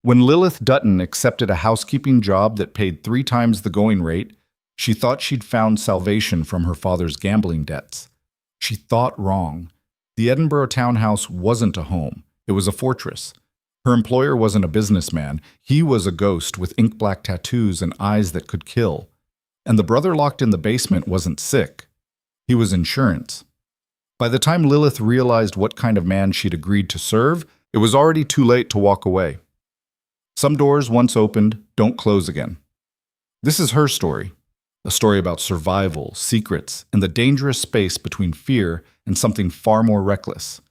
When Lilith Dutton accepted a housekeeping job that paid 3 times the going rate, she thought she'd found salvation from her father's gambling debts. She thought wrong. The Edinburgh townhouse wasn't a home. It was a fortress. Her employer wasn't a businessman. He was a ghost with ink-black tattoos and eyes that could kill. And the brother locked in the basement wasn't sick. He was insurance. By the time Lilith realized what kind of man she'd agreed to serve, it was already too late to walk away. Some doors, once opened, don't close again. This is her story. A story about survival, secrets, and the dangerous space between fear and something far more reckless.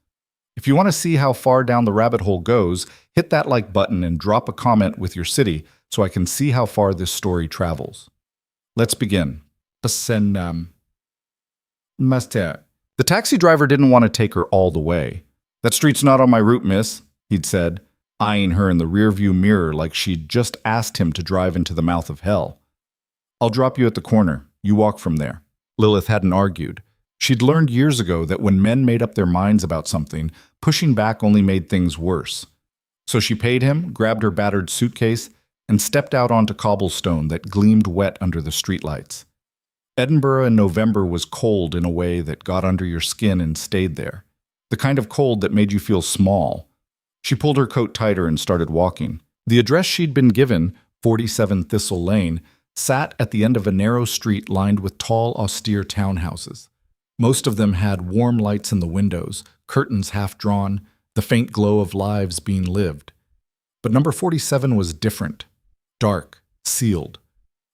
If you want to see how far down the rabbit hole goes, hit that like button and drop a comment with your city so I can see how far this story travels. Let's begin. Master. The taxi driver didn't want to take her all the way. "That street's not on my route, miss," he'd said, eyeing her in the rearview mirror like she'd just asked him to drive into the mouth of hell. "I'll drop you at the corner. You walk from there." Lilith hadn't argued. She'd learned years ago that when men made up their minds about something, pushing back only made things worse. So she paid him, grabbed her battered suitcase, and stepped out onto cobblestone that gleamed wet under the streetlights. Edinburgh in November was cold in a way that got under your skin and stayed there. The kind of cold that made you feel small. She pulled her coat tighter and started walking. The address she'd been given, 47 Thistle Lane, sat at the end of a narrow street lined with tall, austere townhouses. Most of them had warm lights in the windows, curtains half drawn, the faint glow of lives being lived. But number 47 was different. Dark, sealed.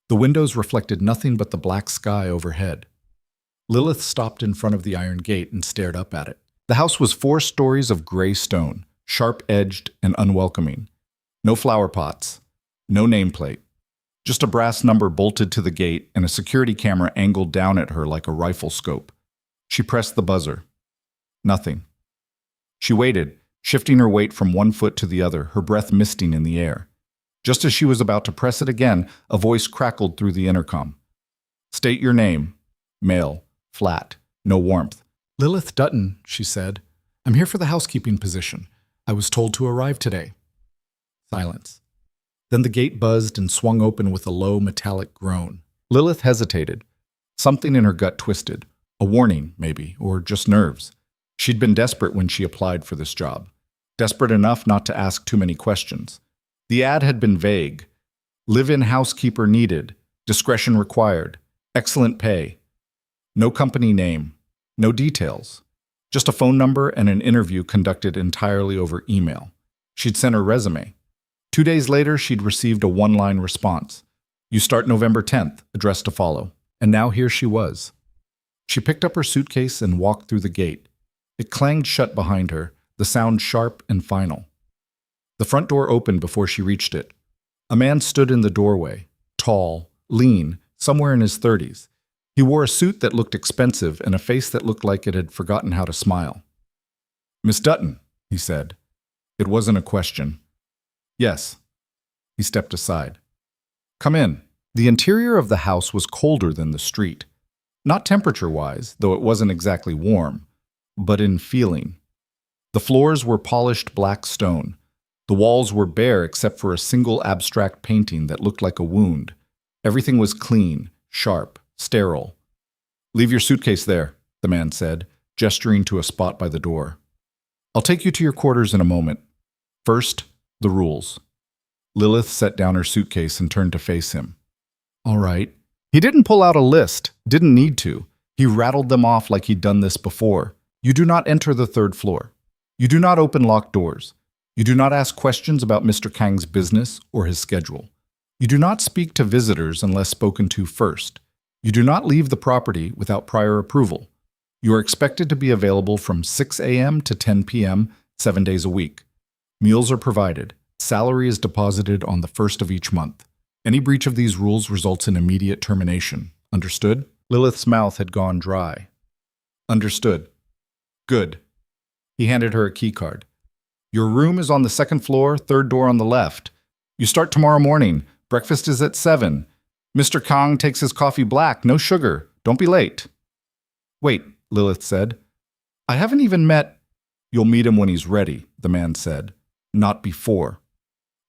The windows reflected nothing but the black sky overhead. Lilith stopped in front of the iron gate and stared up at it. The house was 4 stories of gray stone, sharp-edged and unwelcoming. No flower pots, no nameplate. Just a brass number bolted to the gate and a security camera angled down at her like a rifle scope. She pressed the buzzer. Nothing. She waited, shifting her weight from one foot to the other, her breath misting in the air. Just as she was about to press it again, a voice crackled through the intercom. "State your name." Male. Flat. No warmth. "Lilith Dutton," she said. "I'm here for the housekeeping position. I was told to arrive today." Silence. Then the gate buzzed and swung open with a low, metallic groan. Lilith hesitated. Something in her gut twisted. A warning, maybe, or just nerves. She'd been desperate when she applied for this job. Desperate enough not to ask too many questions. The ad had been vague. Live-in housekeeper needed. Discretion required. Excellent pay. No company name. No details. Just a phone number and an interview conducted entirely over email. She'd sent her resume. 2 days later, she'd received a one-line response. "You start November 10th, address to follow." And now here she was. She picked up her suitcase and walked through the gate. It clanged shut behind her, the sound sharp and final. The front door opened before she reached it. A man stood in the doorway, tall, lean, somewhere in his 30s. He wore a suit that looked expensive and a face that looked like it had forgotten how to smile. "Miss Dutton," he said. It wasn't a question. "Yes." He stepped aside. "Come in." The interior of the house was colder than the street. Not temperature-wise, though it wasn't exactly warm, but in feeling. The floors were polished black stone. The walls were bare except for a single abstract painting that looked like a wound. Everything was clean, sharp, sterile. "Leave your suitcase there," the man said, gesturing to a spot by the door. "I'll take you to your quarters in a moment. First, the rules." Lilith set down her suitcase and turned to face him. "All right." He didn't pull out a list, didn't need to. He rattled them off like he'd done this before. "You do not enter the 3rd floor. You do not open locked doors. You do not ask questions about Mr. Kang's business or his schedule. You do not speak to visitors unless spoken to first. You do not leave the property without prior approval. You are expected to be available from 6 a.m. to 10 p.m., 7 days a week. Meals are provided. Salary is deposited on the 1st of each month. Any breach of these rules results in immediate termination. Understood?" Lilith's mouth had gone dry. "Understood." "Good." He handed her a key card. "Your room is on the 2nd floor, 3rd door on the left. You start tomorrow morning. Breakfast is at 7. Mr. Kang takes his coffee black, no sugar. Don't be late." "Wait," Lilith said. "I haven't even met—" "You'll meet him when he's ready," the man said. "Not before."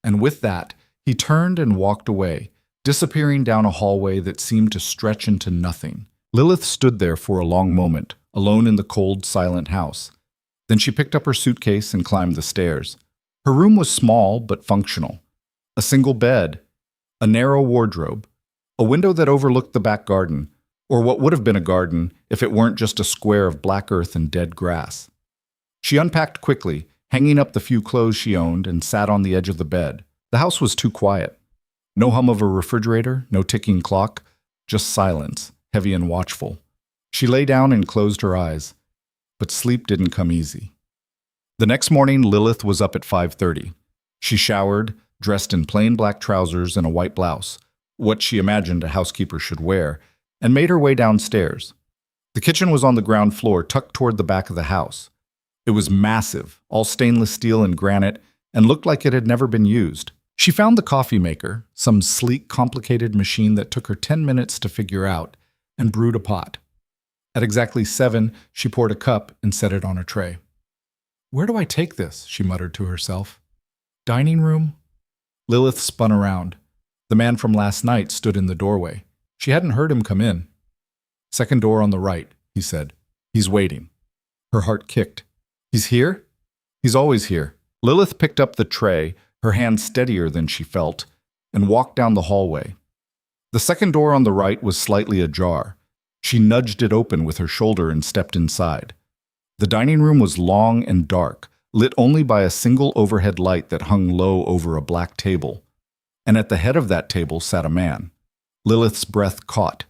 And with that, he turned and walked away, disappearing down a hallway that seemed to stretch into nothing. Lilith stood there for a long moment, alone in the cold, silent house. Then she picked up her suitcase and climbed the stairs. Her room was small but functional. A single bed, a narrow wardrobe, a window that overlooked the back garden, or what would have been a garden if it weren't just a square of black earth and dead grass. She unpacked quickly, hanging up the few clothes she owned, and sat on the edge of the bed. The house was too quiet. No hum of a refrigerator, no ticking clock, just silence, heavy and watchful. She lay down and closed her eyes, but sleep didn't come easy. The next morning, Lilith was up at 5:30. She showered, dressed in plain black trousers and a white blouse, what she imagined a housekeeper should wear, and made her way downstairs. The kitchen was on the ground floor, tucked toward the back of the house. It was massive, all stainless steel and granite, and looked like it had never been used. She found the coffee maker, some sleek, complicated machine that took her 10 minutes to figure out, and brewed a pot. At exactly 7, she poured a cup and set it on a tray. "Where do I take this?" she muttered to herself. "Dining room?" Lilith spun around. The man from last night stood in the doorway. She hadn't heard him come in. "Second door on the right," he said. "He's waiting." Her heart kicked. "He's here?" "He's always here." Lilith picked up the tray, her hand steadier than she felt, and walked down the hallway. The second door on the right was slightly ajar. She nudged it open with her shoulder and stepped inside. The dining room was long and dark, lit only by a single overhead light that hung low over a black table. And at the head of that table sat a man. Lilith's breath caught.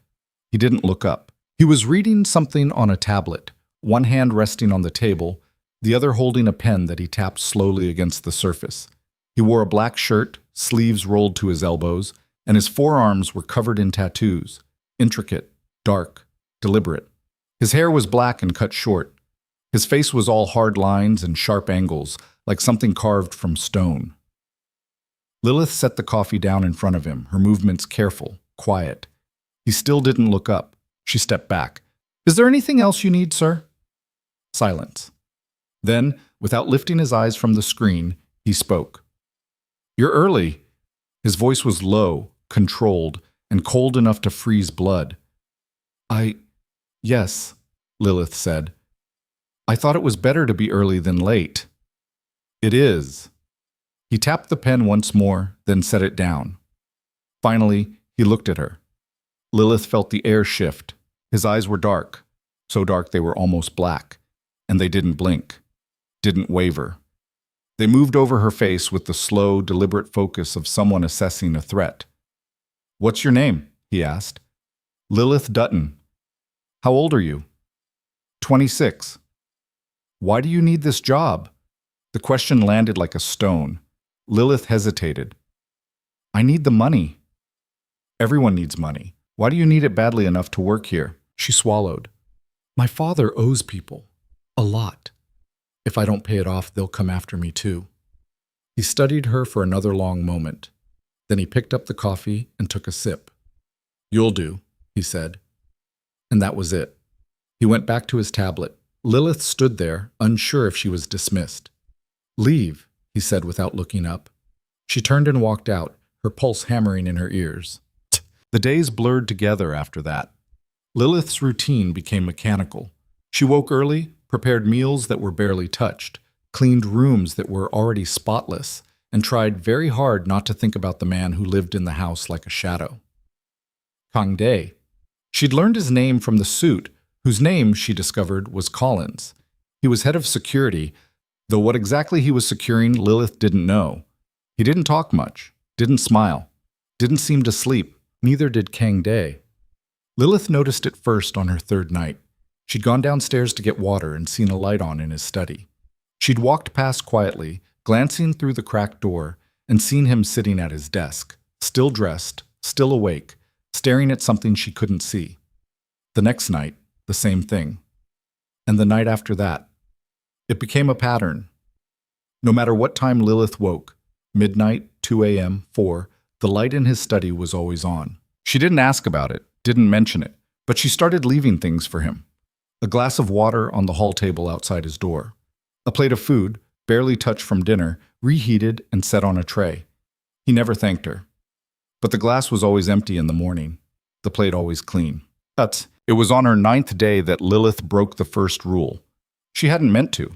He didn't look up. He was reading something on a tablet, one hand resting on the table, the other holding a pen that he tapped slowly against the surface. He wore a black shirt, sleeves rolled to his elbows, and his forearms were covered in tattoos, intricate, dark, deliberate. His hair was black and cut short. His face was all hard lines and sharp angles, like something carved from stone. Lilith set the coffee down in front of him, her movements careful, quiet. He still didn't look up. She stepped back. "Is there anything else you need, sir?" Silence. Then, without lifting his eyes from the screen, he spoke. "You're early." His voice was low, controlled, and cold enough to freeze blood. Yes," Lilith said. "I thought it was better to be early than late." "It is." He tapped the pen once more, then set it down. Finally, he looked at her. Lilith felt the air shift. His eyes were dark, so dark they were almost black, and they didn't blink, didn't waver. They moved over her face with the slow, deliberate focus of someone assessing a threat. "What's your name?" he asked. "Lilith Dutton." "How old are you?" 26. "Why do you need this job?" The question landed like a stone. Lilith hesitated. "I need the money." "Everyone needs money. Why do you need it badly enough to work here?" She swallowed. "My father owes people. A lot. If I don't pay it off, they'll come after me too." He studied her for another long moment. Then he picked up the coffee and took a sip. "You'll do," he said. And that was it. He went back to his tablet. Lilith stood there, unsure if she was dismissed. "Leave," he said without looking up. She turned and walked out, her pulse hammering in her ears. The days blurred together after that. Lilith's routine became mechanical. She woke early, prepared meals that were barely touched, cleaned rooms that were already spotless, and tried very hard not to think about the man who lived in the house like a shadow. Kang Dae. She'd learned his name from the suit, whose name, she discovered, was Collins. He was head of security, though what exactly he was securing, Lilith didn't know. He didn't talk much, didn't smile, didn't seem to sleep, neither did Kang Dae. Lilith noticed it first on her third night. She'd gone downstairs to get water and seen a light on in his study. She'd walked past quietly, glancing through the cracked door, and seen him sitting at his desk, still dressed, still awake, staring at something she couldn't see. The next night, the same thing. And the night after that. It became a pattern. No matter what time Lilith woke, midnight, 2 a.m., 4, the light in his study was always on. She didn't ask about it, didn't mention it, but she started leaving things for him. A glass of water on the hall table outside his door. A plate of food, barely touched from dinner, reheated and set on a tray. He never thanked her. But the glass was always empty in the morning, the plate always clean. But it was on her 9th day that Lilith broke the first rule. She hadn't meant to.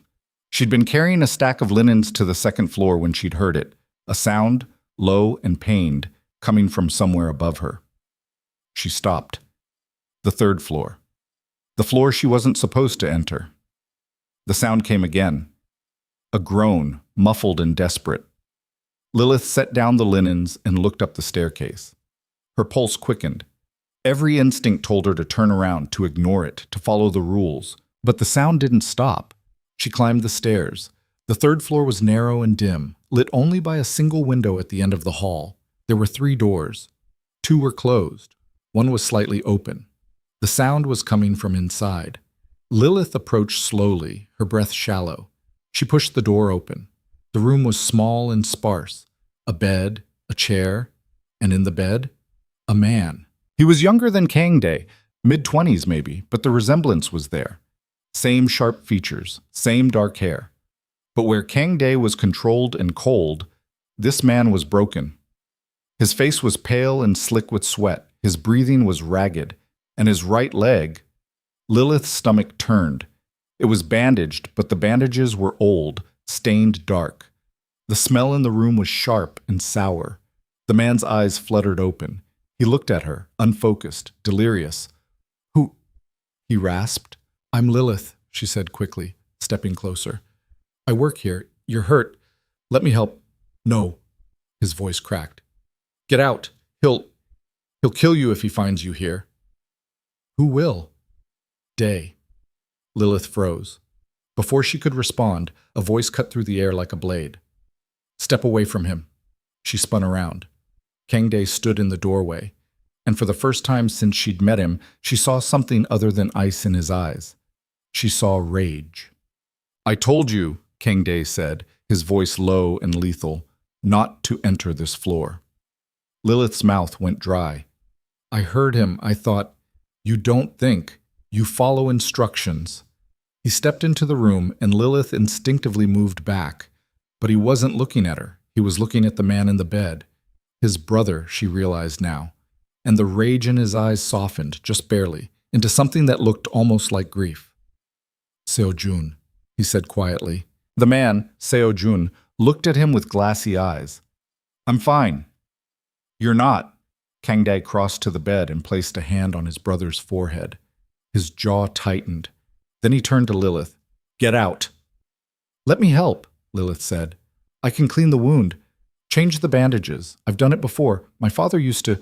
She'd been carrying a stack of linens to the 2nd floor when she'd heard it, a sound, low and pained, coming from somewhere above her. She stopped. The 3rd floor. The floor she wasn't supposed to enter. The sound came again. A groan, muffled and desperate. Lilith set down the linens and looked up the staircase. Her pulse quickened. Every instinct told her to turn around, to ignore it, to follow the rules. But the sound didn't stop. She climbed the stairs. The 3rd floor was narrow and dim, lit only by a single window at the end of the hall. There were 3 doors. 2 were closed. 1 was slightly open. The sound was coming from inside. Lilith approached slowly, her breath shallow. She pushed the door open. The room was small and sparse. A bed, a chair, and in the bed, a man. He was younger than Kang Dae, mid-20s maybe, but the resemblance was there. Same sharp features, same dark hair. But where Kang Dae was controlled and cold, this man was broken. His face was pale and slick with sweat, his breathing was ragged, and his right leg, Lilith's stomach turned. It was bandaged, but the bandages were old, stained dark. The smell in the room was sharp and sour. The man's eyes fluttered open. He looked at her, unfocused, delirious. "Who?" he rasped. "I'm Lilith," she said quickly, stepping closer. "I work here. You're hurt. Let me help." "No." His voice cracked. "Get out. He'll kill you if he finds you here." "Who will?" "Dae." Lilith froze. Before she could respond, a voice cut through the air like a blade. "Step away from him." She spun around. Kang Dae stood in the doorway, and for the first time since she'd met him, she saw something other than ice in his eyes. She saw rage. "I told you," Kang Dae said, his voice low and lethal, "not to enter this floor." Lilith's mouth went dry. "I heard him. I thought, you don't think. You follow instructions." He stepped into the room, and Lilith instinctively moved back. But he wasn't looking at her. He was looking at the man in the bed. His brother, she realized now. And the rage in his eyes softened, just barely, into something that looked almost like grief. "Seo-jun," he said quietly. The man, Seo-jun, looked at him with glassy eyes. "I'm fine." "You're not." Kang Dae crossed to the bed and placed a hand on his brother's forehead. His jaw tightened. Then he turned to Lilith. "Get out." "Let me help," Lilith said. "I can clean the wound. Change the bandages. I've done it before. My father used to—"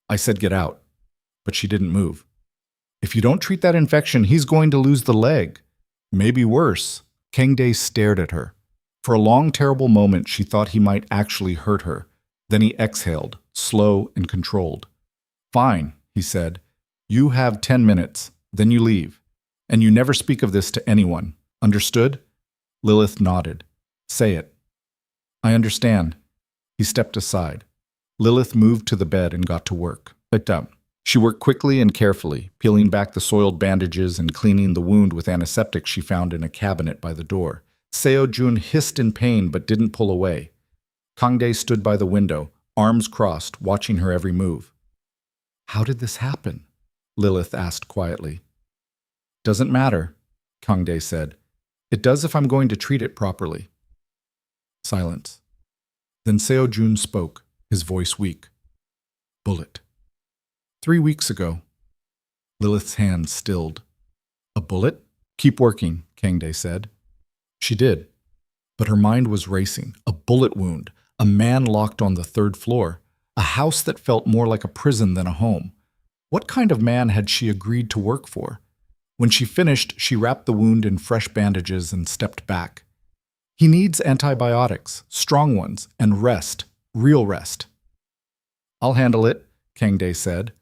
I said get out. But she didn't move. "If you don't treat that infection, he's going to lose the leg. Maybe worse." Kang Dae stared at her. For a long, terrible moment, she thought he might actually hurt her. Then he exhaled, slow and controlled. "Fine," he said. "You have 10 minutes. Then you leave. And you never speak of this to anyone. Understood?" Lilith nodded. "Say it." "I understand." He stepped aside. Lilith moved to the bed and got to work. She worked quickly and carefully, peeling back the soiled bandages and cleaning the wound with antiseptic she found in a cabinet by the door. Seo-jun hissed in pain but didn't pull away. Kang Dae stood by the window, arms crossed, watching her every move. "How did this happen?" Lilith asked quietly. "Doesn't matter," Kang Dae said. "It does if I'm going to treat it properly." Silence. Then Seo-jun spoke, his voice weak. "Bullet. 3 weeks ago." Lilith's hand stilled. "A bullet?" "Keep working," Kang Dae said. She did. But her mind was racing. A bullet wound. A man locked on the 3rd floor. A house that felt more like a prison than a home. What kind of man had she agreed to work for? When she finished, she wrapped the wound in fresh bandages and stepped back. "He needs antibiotics, strong ones, and rest, real rest." "I'll handle it," Kang Dae said.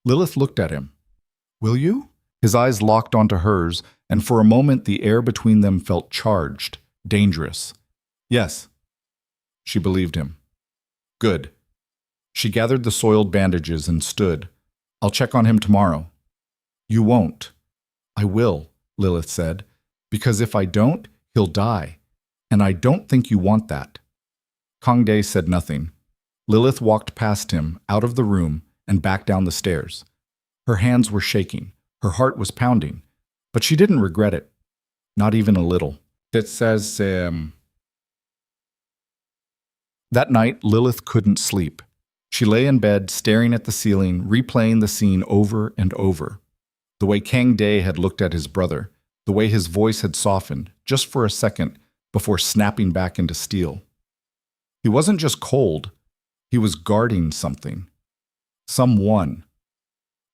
Lilith looked at him. "Will you?" His eyes locked onto hers, and for a moment the air between them felt charged, dangerous. "Yes." She believed him. "Good." She gathered the soiled bandages and stood. "I'll check on him tomorrow." "You won't." "I will," Lilith said, "because if I don't, he'll die. And I don't think you want that." Kang Dae said nothing. Lilith walked past him, out of the room, and back down the stairs. Her hands were shaking. Her heart was pounding. But she didn't regret it. Not even a little. It says, That night, Lilith couldn't sleep. She lay in bed, staring at the ceiling, replaying the scene over and over. The way Kang Dae had looked at his brother, the way his voice had softened, just for a second, before snapping back into steel. He wasn't just cold. He was guarding something. Someone.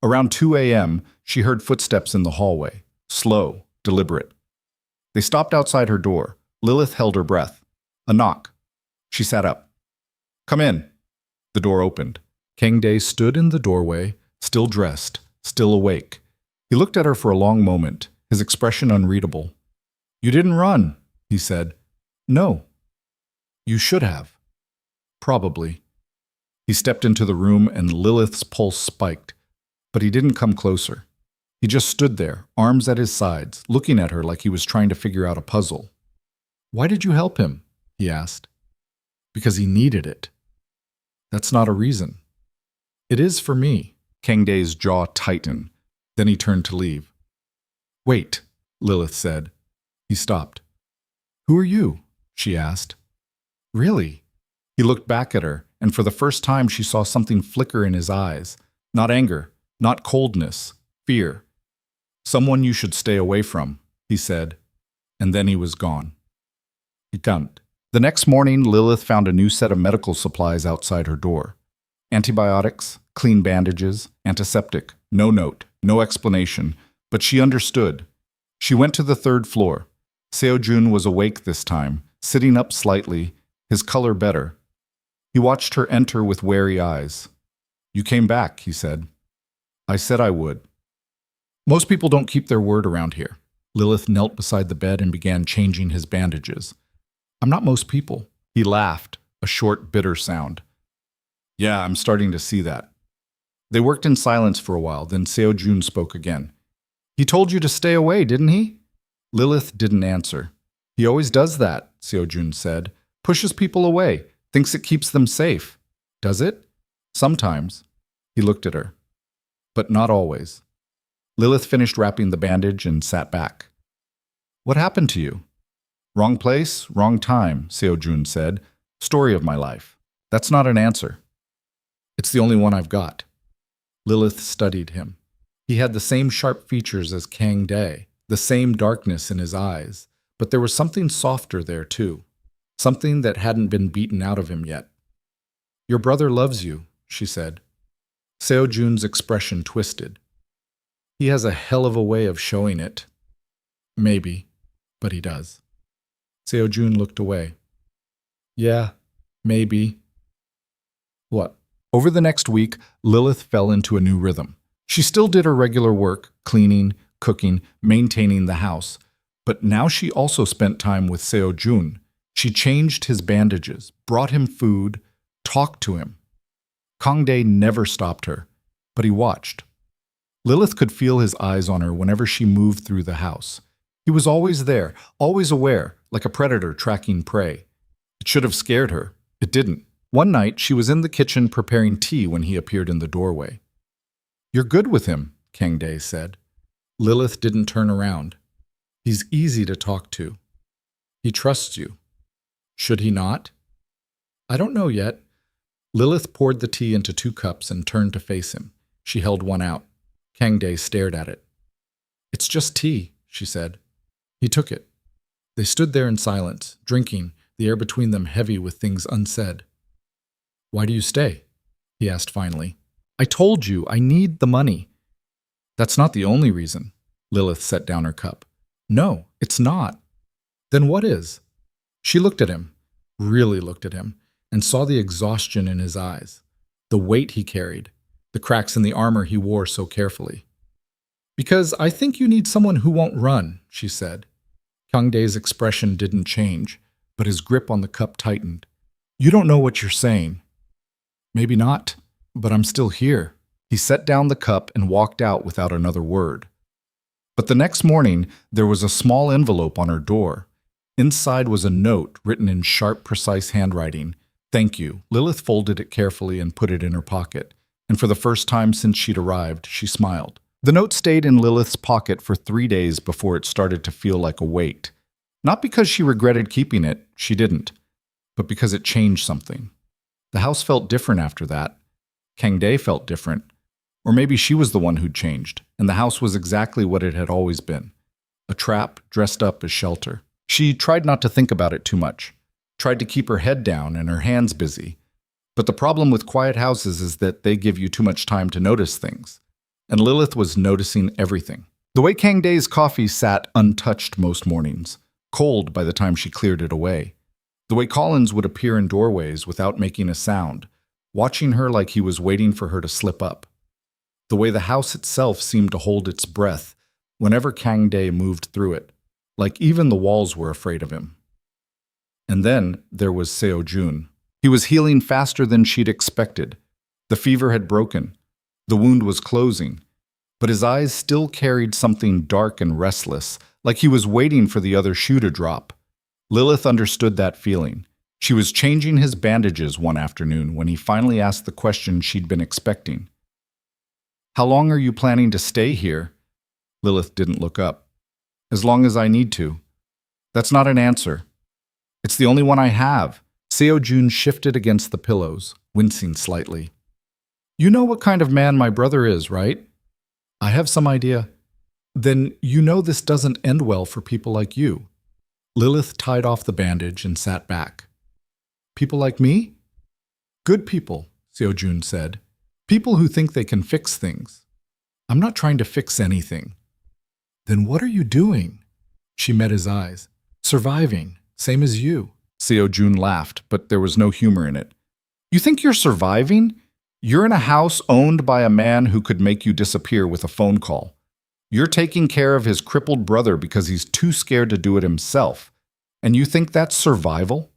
Around 2 a.m., she heard footsteps in the hallway. Slow, deliberate. They stopped outside her door. Lilith held her breath. A knock. She sat up. Come in. The door opened. Kang Dae stood in the doorway, still dressed, still awake. He looked at her for a long moment, his expression unreadable. You didn't run, he said. No. You should have. Probably. He stepped into the room and Lilith's pulse spiked, but he didn't come closer. He just stood there, arms at his sides, looking at her like he was trying to figure out a puzzle. Why did you help him? He asked. Because he needed it. That's not a reason. It is for me. Kang Dae's jaw tightened. Then he turned to leave. Wait, Lilith said. He stopped. Who are you? She asked. Really? He looked back at her, and for the first time she saw something flicker in his eyes. Not anger, not coldness, fear. Someone you should stay away from, he said, and then he was gone. He can't. The next morning, Lilith found a new set of medical supplies outside her door. Antibiotics, clean bandages, antiseptic, no note, no explanation, but she understood. She went to the 3rd floor. Seo-jun was awake this time, sitting up slightly, his color better. He watched her enter with wary eyes. You came back, he said. I said I would. Most people don't keep their word around here. Lilith knelt beside the bed and began changing his bandages. I'm not most people. He laughed, a short, bitter sound. Yeah, I'm starting to see that. They worked in silence for a while, then Seo-jun spoke again. He told you to stay away, didn't he? Lilith didn't answer. He always does that, Seo-jun said. Pushes people away, thinks it keeps them safe. Does it? Sometimes. He looked at her. But not always. Lilith finished wrapping the bandage and sat back. What happened to you? Wrong place, wrong time, Seo-jun said. Story of my life. That's not an answer. It's the only one I've got. Lilith studied him. He had the same sharp features as Kang Dae, the same darkness in his eyes, but there was something softer there too. Something that hadn't been beaten out of him yet. Your brother loves you, she said. Seo-jun's expression twisted. He has a hell of a way of showing it. Maybe, but he does. Seo-jun looked away. Yeah, maybe. What? Over the next week, Lilith fell into a new rhythm. She still did her regular work, cleaning, cooking, maintaining the house. But now she also spent time with Seo-jun. She changed his bandages, brought him food, talked to him. Kang Dae never stopped her, but he watched. Lilith could feel his eyes on her whenever she moved through the house. He was always there, always aware, like a predator tracking prey. It should have scared her. It didn't. One night, she was in the kitchen preparing tea when he appeared in the doorway. You're good with him, Kang Dae said. Lilith didn't turn around. He's easy to talk to. He trusts you. Should he not? I don't know yet. Lilith poured the tea into 2 cups and turned to face him. She held one out. Kang Dae stared at it. It's just tea, she said. He took it. They stood there in silence, drinking, the air between them heavy with things unsaid. Why do you stay? He asked finally. I told you, I need the money. That's not the only reason. Lilith set down her cup. No, it's not. Then what is? She looked at him, really looked at him, and saw the exhaustion in his eyes, the weight he carried, the cracks in the armor he wore so carefully. Because I think you need someone who won't run, she said. Kang Dae's expression didn't change, but his grip on the cup tightened. You don't know what you're saying. Maybe not, but I'm still here. He set down the cup and walked out without another word. But the next morning, there was a small envelope on her door. Inside was a note written in sharp, precise handwriting. Thank you. Lilith folded it carefully and put it in her pocket, and for the first time since she'd arrived, she smiled. The note stayed in Lilith's pocket for 3 days before it started to feel like a weight. Not because she regretted keeping it, she didn't, but because it changed something. The house felt different after that. Kang Dae felt different. Or maybe she was the one who'd changed, and the house was exactly what it had always been. A trap dressed up as shelter. She tried not to think about it too much, tried to keep her head down and her hands busy. But the problem with quiet houses is that they give you too much time to notice things. And Lilith was noticing everything. The way Kang Dae's coffee sat untouched most mornings, cold by the time she cleared it away. The way Collins would appear in doorways without making a sound, watching her like he was waiting for her to slip up. The way the house itself seemed to hold its breath whenever Kang Dae moved through it, like even the walls were afraid of him. And then there was Seo Jun. He was healing faster than she'd expected. The fever had broken. The wound was closing. But his eyes still carried something dark and restless, like he was waiting for the other shoe to drop. Lilith understood that feeling. She was changing his bandages one afternoon when he finally asked the question she'd been expecting. "How long are you planning to stay here?" Lilith didn't look up. "As long as I need to." "That's not an answer." "It's the only one I have." Seo Jun shifted against the pillows, wincing slightly. "You know what kind of man my brother is, right?" "I have some idea." "Then you know this doesn't end well for people like you." Lilith tied off the bandage and sat back. "People like me?" "Good people," Seo Jun said. "People who think they can fix things." "I'm not trying to fix anything." "Then what are you doing?" She met his eyes. "Surviving, same as you." Seo Jun laughed, but there was no humor in it. "You think you're surviving? You're in a house owned by a man who could make you disappear with a phone call. You're taking care of his crippled brother because he's too scared to do it himself. And you think that's survival?"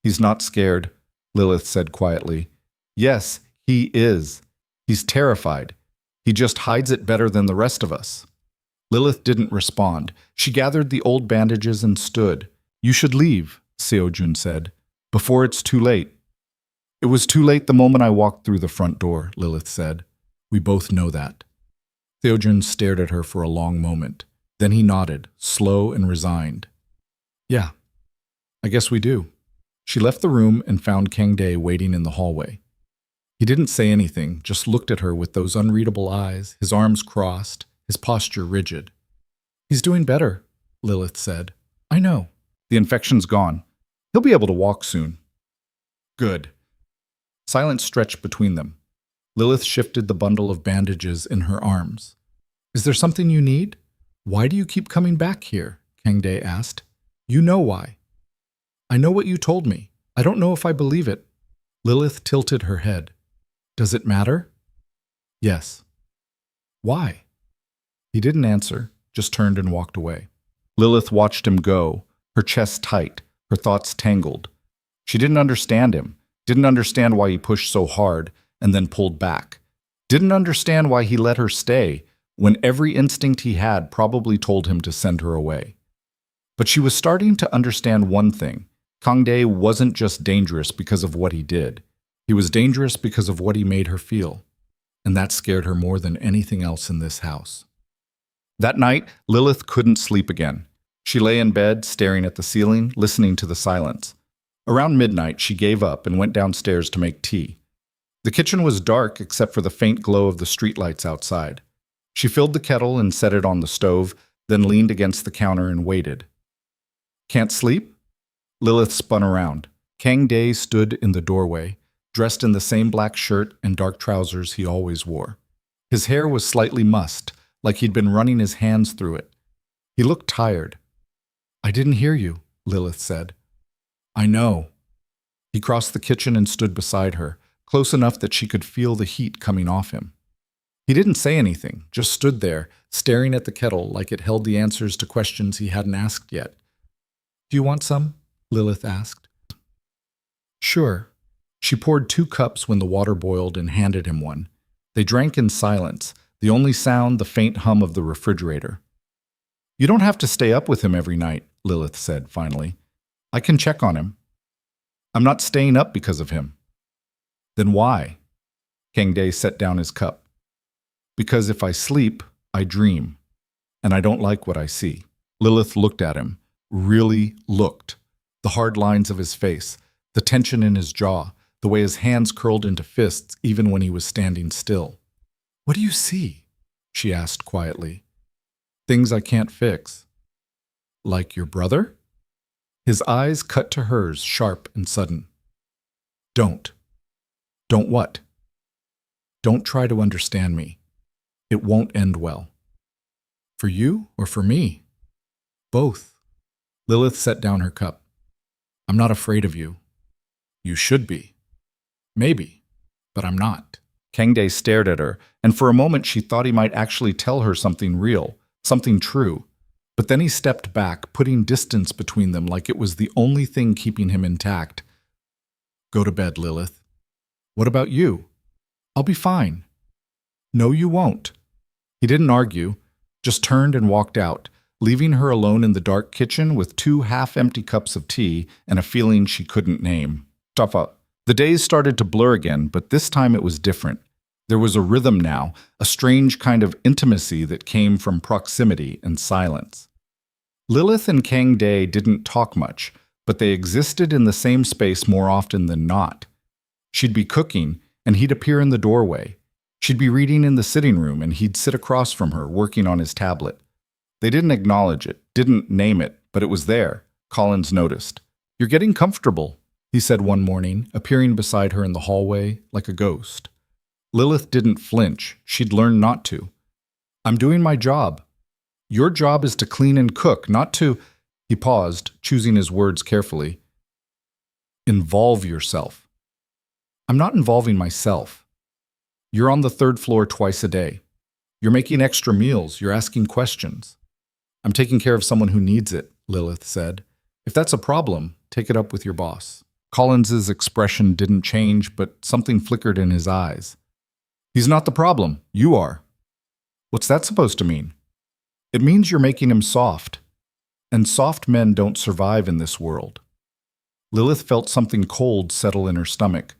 "He's not scared," Lilith said quietly. "Yes, he is. He's terrified. He just hides it better than the rest of us." Lilith didn't respond. She gathered the old bandages and stood. "You should leave," Seo Jun said, "before it's too late." "It was too late the moment I walked through the front door," Lilith said. "We both know that." Seo Jun stared at her for a long moment. Then he nodded, slow and resigned. "Yeah, I guess we do." She left the room and found Kang Dae waiting in the hallway. He didn't say anything, just looked at her with those unreadable eyes, his arms crossed, his posture rigid. "He's doing better," Lilith said. "I know. The infection's gone. He'll be able to walk soon." "Good." Silence stretched between them. Lilith shifted the bundle of bandages in her arms. "Is there something you need? Why do you keep coming back here?" Kang Dae asked. "You know why." "I know what you told me. I don't know if I believe it." Lilith tilted her head. "Does it matter?" "Yes." "Why?" He didn't answer, just turned and walked away. Lilith watched him go, her chest tight, her thoughts tangled. She didn't understand him, didn't understand why he pushed so hard and then pulled back. Didn't understand why he let her stay when every instinct he had probably told him to send her away. But she was starting to understand one thing. Kang Dae wasn't just dangerous because of what he did. He was dangerous because of what he made her feel. And that scared her more than anything else in this house. That night, Lilith couldn't sleep again. She lay in bed, staring at the ceiling, listening to the silence. Around midnight, she gave up and went downstairs to make tea. The kitchen was dark except for the faint glow of the streetlights outside. She filled the kettle and set it on the stove, then leaned against the counter and waited. "Can't sleep?" Lilith spun around. Kang Dae stood in the doorway, dressed in the same black shirt and dark trousers he always wore. His hair was slightly mussed, like he'd been running his hands through it. He looked tired. "I didn't hear you," Lilith said. "I know." He crossed the kitchen and stood beside her, close enough that she could feel the heat coming off him. He didn't say anything, just stood there, staring at the kettle like it held the answers to questions he hadn't asked yet. "Do you want some?" Lilith asked. "Sure." She poured 2 cups when the water boiled and handed him one. They drank in silence, the only sound the faint hum of the refrigerator. "You don't have to stay up with him every night," Lilith said finally. "I can check on him." I'm not staying up because of him. Then why? Kang Dae set down his cup. Because if I sleep, I dream, and I don't like what I see. Lilith looked at him, really looked. The hard lines of his face, the tension in his jaw, the way his hands curled into fists even when he was standing still. What do you see? She asked quietly. Things I can't fix. Like your brother? His eyes cut to hers, sharp and sudden. Don't. Don't what? Don't try to understand me. It won't end well. For you or for me? Both. Lilith set down her cup. I'm not afraid of you. You should be. Maybe, but I'm not. Kang Dae stared at her, and for a moment she thought he might actually tell her something real, something true. But then he stepped back, putting distance between them like it was the only thing keeping him intact. Go to bed, Lilith. What about you? I'll be fine. No, you won't. He didn't argue, just turned and walked out, leaving her alone in the dark kitchen with 2 half-empty cups of tea and a feeling she couldn't name. Tough up. The days started to blur again, but this time it was different. There was a rhythm now, a strange kind of intimacy that came from proximity and silence. Lilith and Kang Dae didn't talk much, but they existed in the same space more often than not. She'd be cooking, and he'd appear in the doorway. She'd be reading in the sitting room, and he'd sit across from her, working on his tablet. They didn't acknowledge it, didn't name it, but it was there. Collins noticed. You're getting comfortable, he said one morning, appearing beside her in the hallway like a ghost. Lilith didn't flinch. She'd learned not to. I'm doing my job. Your job is to clean and cook, not to... He paused, choosing his words carefully. Involve yourself. I'm not involving myself. You're on the 3rd floor twice a day. You're making extra meals. You're asking questions. I'm taking care of someone who needs it, Lilith said. If that's a problem, take it up with your boss. Collins's expression didn't change, but something flickered in his eyes. He's not the problem. You are. What's that supposed to mean? It means you're making him soft. And soft men don't survive in this world. Lilith felt something cold settle in her stomach.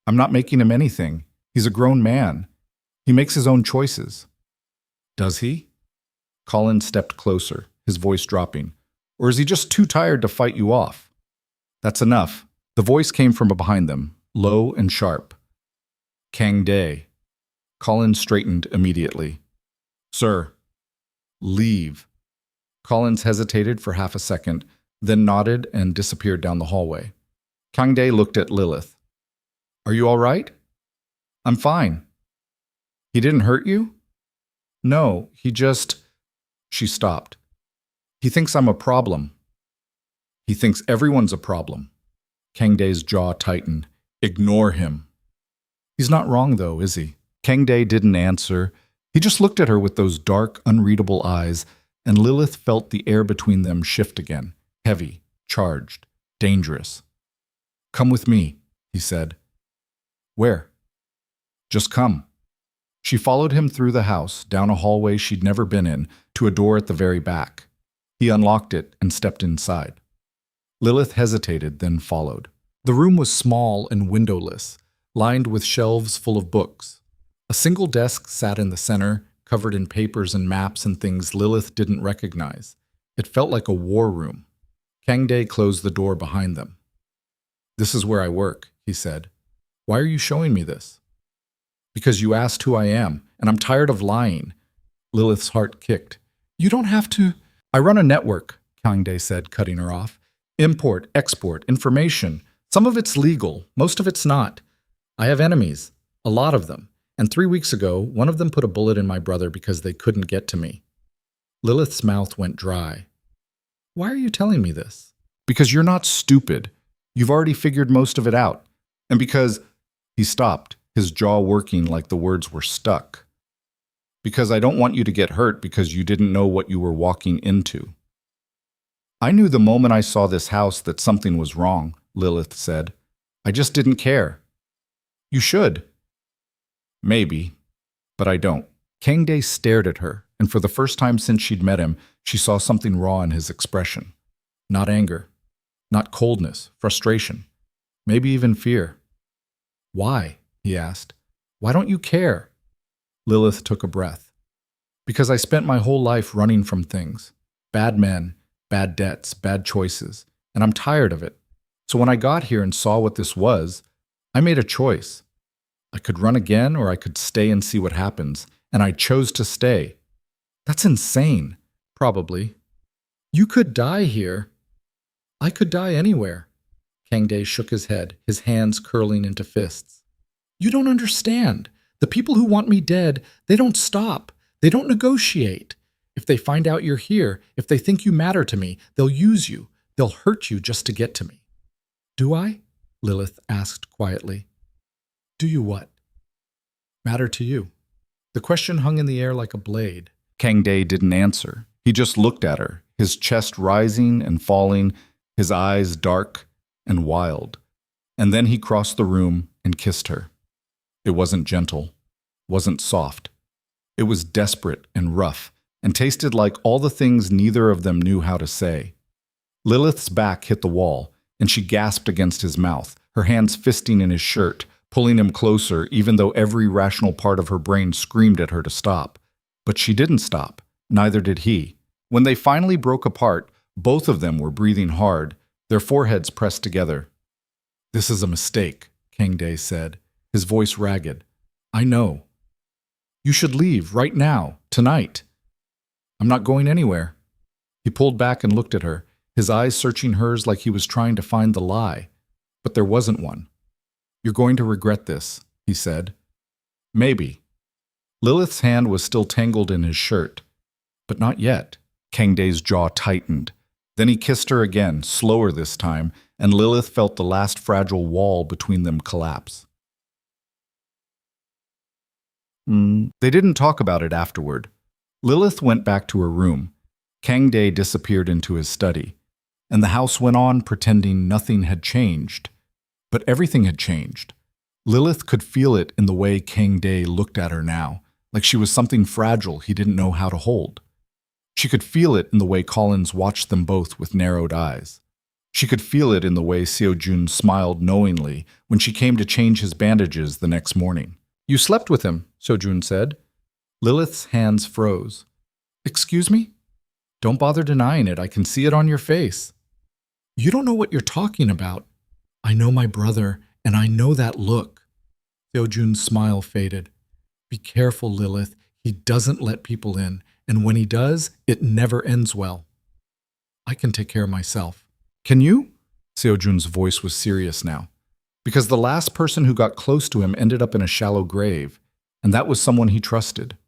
I'm not making him anything. He's a grown man. He makes his own choices. Does he? Collins stepped closer, his voice dropping. Or is he just too tired to fight you off? That's enough. The voice came from behind them, low and sharp. Kang Dae. Collins straightened immediately. Sir. Leave. Collins hesitated for half a second, then nodded and disappeared down the hallway. Kang Dae looked at Lilith. Are you all right? I'm fine. He didn't hurt you? No, he just... She stopped. He thinks I'm a problem. He thinks everyone's a problem. Kang Dae's jaw tightened. Ignore him. He's not wrong, though, is he? Kang Dae didn't answer. He just looked at her with those dark, unreadable eyes, and Lilith felt the air between them shift again, heavy, charged, dangerous. Come with me, he said. Where? Just come. She followed him through the house, down a hallway she'd never been in, to a door at the very back. He unlocked it and stepped inside. Lilith hesitated, then followed. The room was small and windowless, lined with shelves full of books. A single desk sat in the center, covered in papers and maps and things Lilith didn't recognize. It felt like a war room. Kang Dae closed the door behind them. This is where I work, he said. Why are you showing me this? Because you asked who I am, and I'm tired of lying. Lilith's heart kicked. You don't have to... I run a network, Kang Dae said, cutting her off. Import, export, information. Some of it's legal, most of it's not. I have enemies, a lot of them. And 3 weeks ago, one of them put a bullet in my brother because they couldn't get to me. Lilith's mouth went dry. Why are you telling me this? Because you're not stupid. You've already figured most of it out. And because... He stopped, his jaw working like the words were stuck. Because I don't want you to get hurt because you didn't know what you were walking into. I knew the moment I saw this house that something was wrong, Lilith said. I just didn't care. You should. Maybe, but I don't. Kang Dae stared at her, and for the first time since she'd met him, she saw something raw in his expression. Not anger, not coldness, frustration. maybe even fear. Why? He asked. Why don't you care? Lilith took a breath. Because I spent my whole life running from things. Bad men, bad debts, bad choices, and I'm tired of it. So when I got here and saw what this was, I made a choice. I could run again or I could stay and see what happens, and I chose to stay. That's insane. Probably. You could die here. I could die anywhere. Kang Dae shook his head, his hands curling into fists. You don't understand. The people who want me dead, they don't stop. They don't negotiate. If they find out you're here, if they think you matter to me, they'll use you. They'll hurt you just to get to me. Do I? Lilith asked quietly. Do you what? Matter to you. The question hung in the air like a blade. Kang Dae didn't answer. He just looked at her, his chest rising and falling, his eyes dark and wild. And then he crossed the room and kissed her. It wasn't gentle, wasn't soft. It was desperate and rough, and tasted like all the things neither of them knew how to say. Lilith's back hit the wall, and she gasped against his mouth, her hands fisting in his shirt, pulling him closer even though every rational part of her brain screamed at her to stop. But she didn't stop, neither did he. When they finally broke apart, both of them were breathing hard, their foreheads pressed together. This is a mistake, Kang Dae said, his voice ragged. I know. You should leave right now, tonight. I'm not going anywhere. He pulled back and looked at her, his eyes searching hers like he was trying to find the lie. But there wasn't one. You're going to regret this, he said. Maybe. Lilith's hand was still tangled in his shirt. But not yet. Kang Dae's jaw tightened. Then he kissed her again, slower this time, and Lilith felt the last fragile wall between them collapse. They didn't talk about it afterward. Lilith went back to her room. Kang Dae disappeared into his study. And the house went on pretending nothing had changed. But everything had changed. Lilith could feel it in the way Kang Dae looked at her now, like she was something fragile he didn't know how to hold. She could feel it in the way Collins watched them both with narrowed eyes. She could feel it in the way Seo-jun smiled knowingly when she came to change his bandages the next morning. You slept with him, Seo-jun said. Lilith's hands froze. Excuse me? Don't bother denying it. I can see it on your face. You don't know what you're talking about. I know my brother, and I know that look. Seo-jun's smile faded. Be careful, Lilith. He doesn't let people in, and when he does, it never ends well. I can take care of myself. Can you? Seo-jun's voice was serious now. Because the last person who got close to him ended up in a shallow grave, and that was someone he trusted.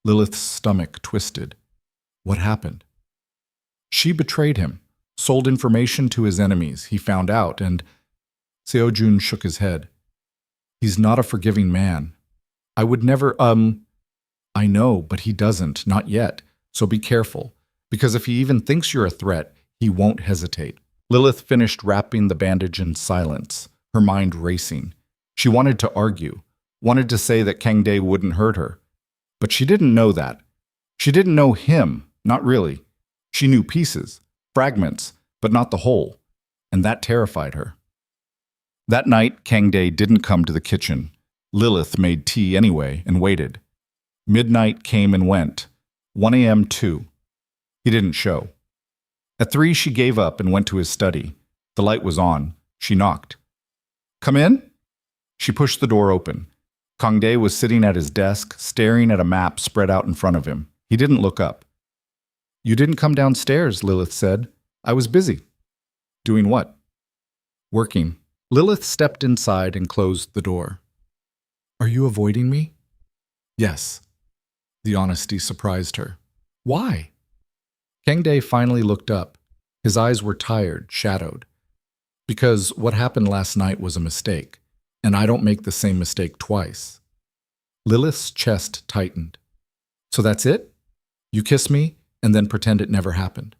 Lilith's stomach twisted. What happened? She betrayed him, sold information to his enemies, he found out, and Seo-jun shook his head. He's not a forgiving man. I would never, I know, but he doesn't, not yet, so be careful, because if he even thinks you're a threat, he won't hesitate. Lilith finished wrapping the bandage in silence, her mind racing. She wanted to argue, wanted to say that Kang Dae wouldn't hurt her. But she didn't know that. She didn't know him, not really. She knew pieces, fragments, but not the whole, and that terrified her. That night, Kang Dae didn't come to the kitchen. Lilith made tea anyway and waited. Midnight came and went. 1 a.m. too. He didn't show. At 3, she gave up and went to his study. The light was on. She knocked. Come in? She pushed the door open. Kang Dae was sitting at his desk, staring at a map spread out in front of him. He didn't look up. You didn't come downstairs, Lilith said. I was busy. Doing what? Working. Lilith stepped inside and closed the door. Are you avoiding me? Yes. The honesty surprised her. Why? Kang Dae finally looked up. His eyes were tired, shadowed. Because what happened last night was a mistake, and I don't make the same mistake twice. Lilith's chest tightened. So that's it? You kiss me and then pretend it never happened?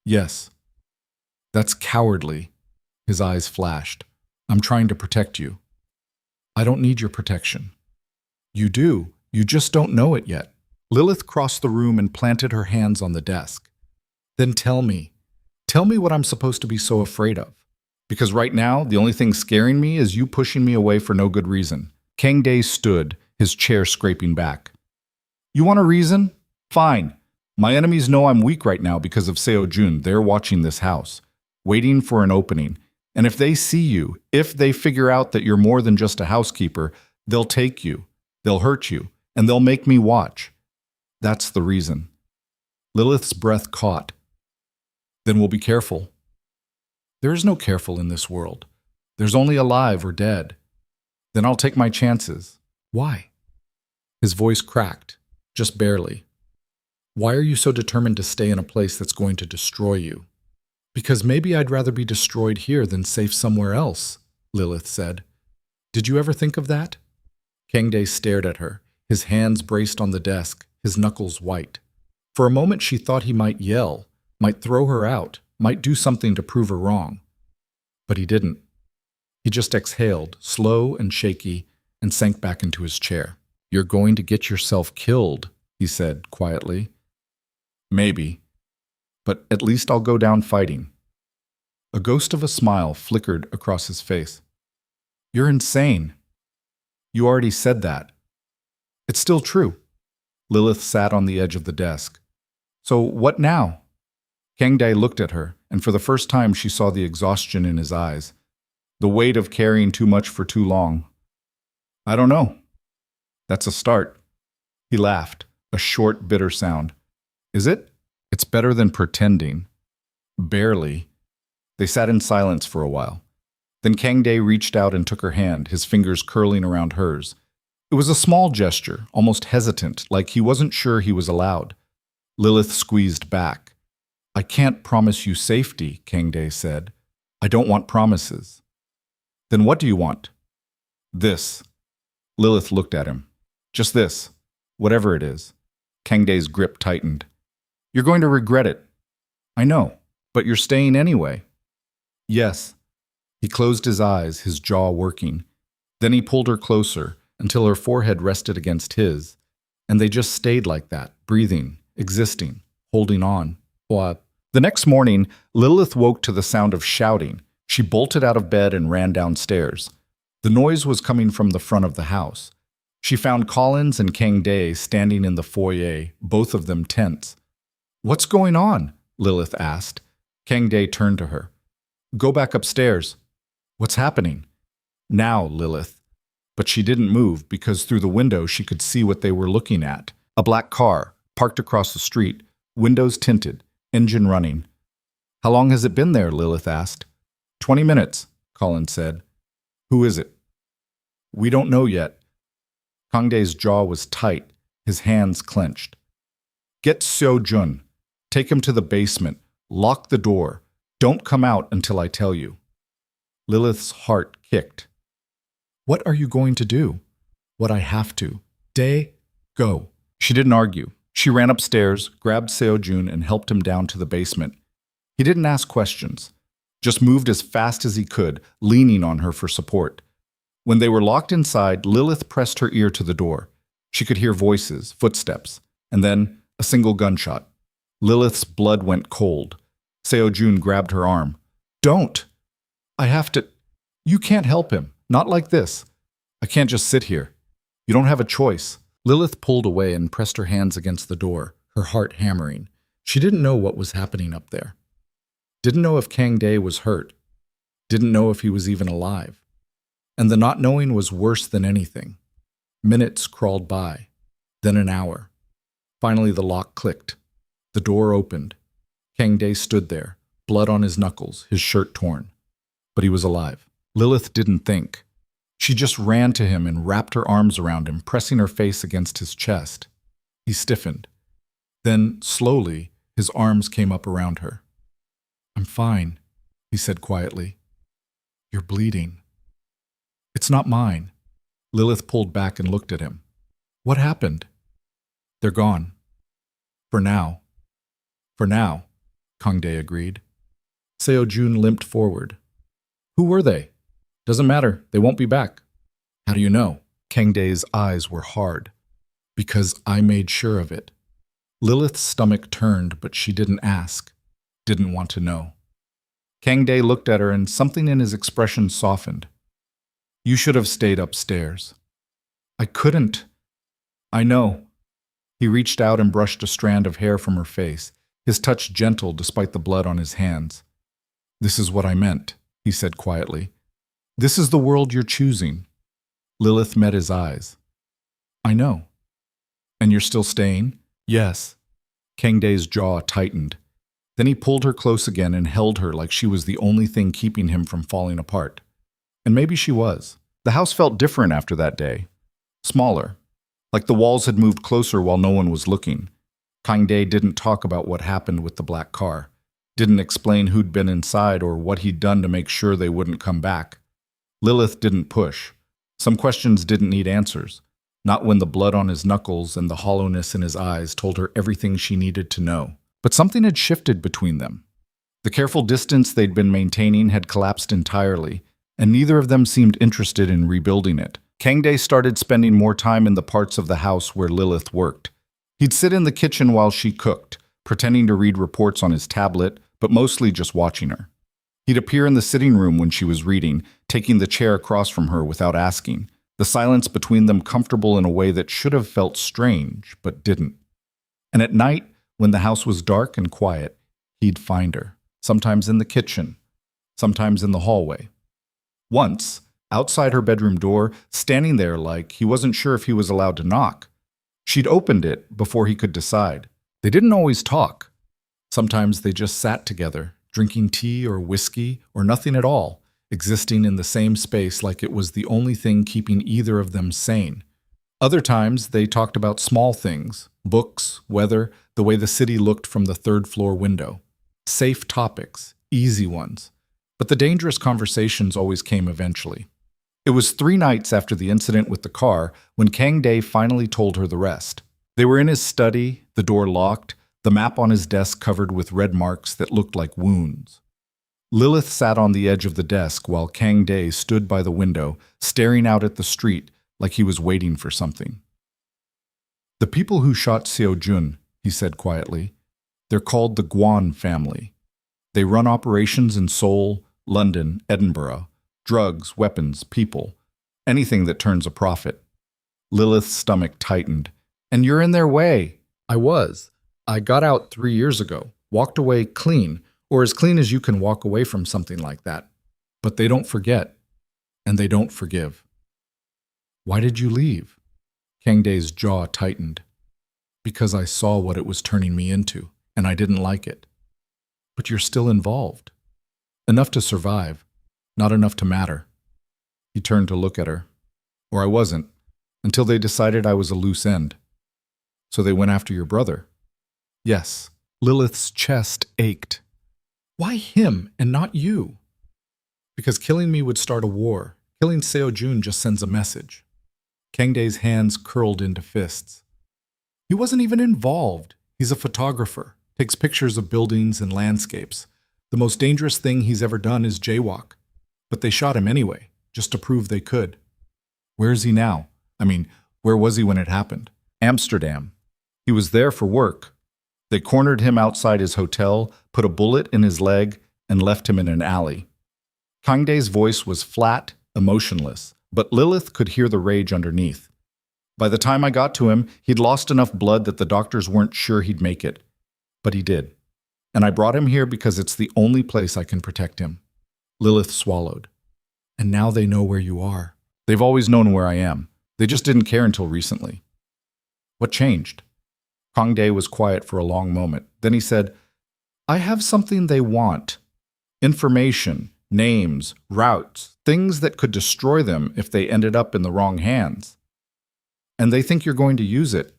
Yes. That's cowardly. His eyes flashed. I'm trying to protect you. I don't need your protection. You do. You just don't know it yet. Lilith crossed the room and planted her hands on the desk. Then tell me what I'm supposed to be so afraid of. Because right now, the only thing scaring me is you pushing me away for no good reason. Kang Dae stood, his chair scraping back. You want a reason? Fine. My enemies know I'm weak right now because of Seo Jun. They're watching this house, waiting for an opening. And if they see you, if they figure out that you're more than just a housekeeper, they'll take you, they'll hurt you, and they'll make me watch. That's the reason. Lilith's breath caught. Then we'll be careful. There is no careful in this world. There's only alive or dead. Then I'll take my chances. Why? His voice cracked, just barely. Why are you so determined to stay in a place that's going to destroy you? Because maybe I'd rather be destroyed here than safe somewhere else, Lilith said. Did you ever think of that? Kang Dae stared at her, his hands braced on the desk, his knuckles white. For a moment she thought he might yell, might throw her out, might do something to prove her wrong. But he didn't. He just exhaled, slow and shaky, and sank back into his chair. You're going to get yourself killed, he said quietly. Maybe. But at least I'll go down fighting. A ghost of a smile flickered across his face. You're insane. You already said that. It's still true. Lilith sat on the edge of the desk. So what now? Kang Dae looked at her, and for the first time she saw the exhaustion in his eyes, the weight of carrying too much for too long. I don't know. That's a start. He laughed, a short, bitter sound. Is it? It's better than pretending. Barely. They sat in silence for a while. Then Kang Dae reached out and took her hand, his fingers curling around hers. It was a small gesture, almost hesitant, like he wasn't sure he was allowed. Lilith squeezed back. I can't promise you safety, Kang Dae said. I don't want promises. Then what do you want? This. Lilith looked at him. Just this. Whatever it is. Kang Dae's grip tightened. You're going to regret it. I know, but you're staying anyway. Yes. He closed his eyes, his jaw working. Then he pulled her closer until her forehead rested against his, and they just stayed like that, breathing, existing, holding on. The next morning, Lilith woke to the sound of shouting. She bolted out of bed and ran downstairs. The noise was coming from the front of the house. She found Collins and Kang Dae standing in the foyer, both of them tense. What's going on? Lilith asked. Kang Dae turned to her. Go back upstairs. What's happening? Now, Lilith. But she didn't move because through the window she could see what they were looking at. A black car, parked across the street, windows tinted, engine running. How long has it been there? Lilith asked. 20 minutes, Collins said. Who is it? We don't know yet. Kang Dae's jaw was tight, his hands clenched. Get Seo Jun. Take him to the basement. Lock the door. Don't come out until I tell you. Lilith's heart kicked. What are you going to do? What I have to. Dae, go. She didn't argue. She ran upstairs, grabbed Seo Jun, and helped him down to the basement. He didn't ask questions, just moved as fast as he could, leaning on her for support. When they were locked inside, Lilith pressed her ear to the door. She could hear voices, footsteps, and then a single gunshot. Lilith's blood went cold. Seo Jun grabbed her arm. Don't! I have to. You can't help him. Not like this. I can't just sit here. You don't have a choice. Lilith pulled away and pressed her hands against the door, her heart hammering. She didn't know what was happening up there. Didn't know if Kang Dae was hurt. Didn't know if he was even alive. And the not knowing was worse than anything. Minutes crawled by, then an hour. Finally the lock clicked. The door opened. Kang Dae stood there, blood on his knuckles, his shirt torn. But he was alive. Lilith didn't think. She just ran to him and wrapped her arms around him, pressing her face against his chest. He stiffened. Then, slowly, his arms came up around her. I'm fine, he said quietly. You're bleeding. It's not mine. Lilith pulled back and looked at him. What happened? They're gone. For now. For now, Kang Dae agreed. Seo Jun limped forward. Who were they? Doesn't matter. They won't be back. How do you know? Kang Dae's eyes were hard. Because I made sure of it. Lilith's stomach turned, but she didn't ask. Didn't want to know. Kang Dae looked at her and something in his expression softened. You should have stayed upstairs. I couldn't. I know. He reached out and brushed a strand of hair from her face, his touch gentle despite the blood on his hands. This is what I meant, he said quietly. This is the world you're choosing. Lilith met his eyes. I know. And you're still staying? Yes. Kang Dae's jaw tightened. Then he pulled her close again and held her like she was the only thing keeping him from falling apart. And maybe she was. The house felt different after that day. Smaller. Like the walls had moved closer while no one was looking. Kang Dae didn't talk about what happened with the black car. Didn't explain who'd been inside or what he'd done to make sure they wouldn't come back. Lilith didn't push. Some questions didn't need answers. Not when the blood on his knuckles and the hollowness in his eyes told her everything she needed to know. But something had shifted between them. The careful distance they'd been maintaining had collapsed entirely, and neither of them seemed interested in rebuilding it. Kang Dae started spending more time in the parts of the house where Lilith worked. He'd sit in the kitchen while she cooked, pretending to read reports on his tablet, but mostly just watching her. He'd appear in the sitting room when she was reading, taking the chair across from her without asking, the silence between them comfortable in a way that should have felt strange, but didn't. And at night, when the house was dark and quiet, he'd find her, sometimes in the kitchen, sometimes in the hallway. Once, outside her bedroom door, standing there like he wasn't sure if he was allowed to knock. She'd opened it before he could decide. They didn't always talk. Sometimes they just sat together, drinking tea or whiskey or nothing at all, existing in the same space like it was the only thing keeping either of them sane. Other times, they talked about small things, books, weather, the way the city looked from the third-floor window. Safe topics, easy ones. But the dangerous conversations always came eventually. It was 3 nights after the incident with the car when Kang Dae finally told her the rest. They were in his study, the door locked, the map on his desk covered with red marks that looked like wounds. Lilith sat on the edge of the desk while Kang Dae stood by the window, staring out at the street like he was waiting for something. The people who shot Seo Jun, he said quietly, they're called the Guan family. They run operations in Seoul, London, Edinburgh, drugs, weapons, people, anything that turns a profit. Lilith's stomach tightened. And you're in their way. I was. I got out 3 years ago, walked away clean, or as clean as you can walk away from something like that. But they don't forget, and they don't forgive. Why did you leave? Kang Dae's jaw tightened. Because I saw what it was turning me into, and I didn't like it. But you're still involved. Enough to survive, not enough to matter. He turned to look at her. Or I wasn't, until they decided I was a loose end. So they went after your brother. Yes. Lilith's chest ached. Why him and not you? Because killing me would start a war. Killing Seo Jun just sends a message. Kang Dae's hands curled into fists. He wasn't even involved. He's a photographer, takes pictures of buildings and landscapes. The most dangerous thing he's ever done is jaywalk. But they shot him anyway, just to prove they could. Where is he now? Where was he when it happened? Amsterdam. He was there for work. They cornered him outside his hotel, put a bullet in his leg, and left him in an alley. Kang Dae's voice was flat, emotionless, but Lilith could hear the rage underneath. By the time I got to him, he'd lost enough blood that the doctors weren't sure he'd make it. But he did. And I brought him here because it's the only place I can protect him. Lilith swallowed. And now they know where you are. They've always known where I am. They just didn't care until recently. What changed? Kang Dae was quiet for a long moment. Then he said, I have something they want. Information, names, routes, things that could destroy them if they ended up in the wrong hands. And they think you're going to use it.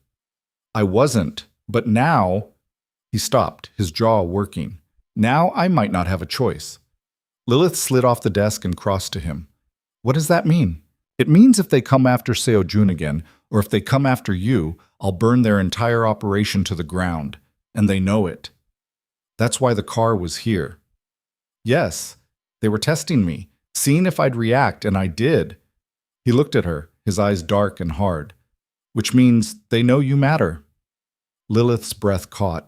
I wasn't, but now... He stopped, his jaw working. Now I might not have a choice. Lilith slid off the desk and crossed to him. What does that mean? It means if they come after Seo Jun again, or if they come after you, I'll burn their entire operation to the ground. And they know it. That's why the car was here. Yes, they were testing me, seeing if I'd react, and I did. He looked at her, his eyes dark and hard. Which means they know you matter. Lilith's breath caught.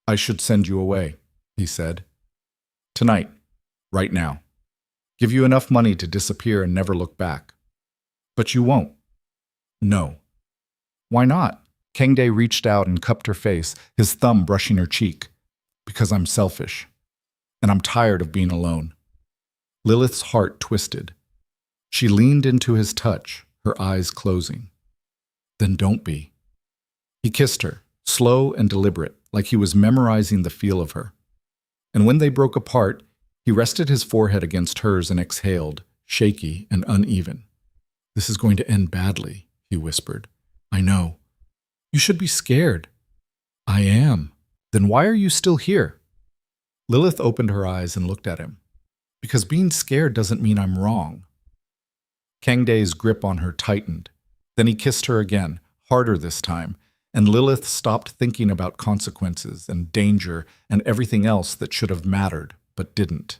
I should send you away, he said. Tonight. Right now. Give you enough money to disappear and never look back. But you won't. No. Why not? Kangdae reached out and cupped her face, his thumb brushing her cheek. Because I'm selfish. And I'm tired of being alone. Lilith's heart twisted. She leaned into his touch, her eyes closing. Then don't be. He kissed her, slow and deliberate, like he was memorizing the feel of her. And when they broke apart, he rested his forehead against hers and exhaled, shaky and uneven. This is going to end badly, he whispered. I know. You should be scared. I am. Then why are you still here? Lilith opened her eyes and looked at him. Because being scared doesn't mean I'm wrong. Kangdae's grip on her tightened. Then he kissed her again, harder this time, and Lilith stopped thinking about consequences and danger and everything else that should have mattered, but didn't.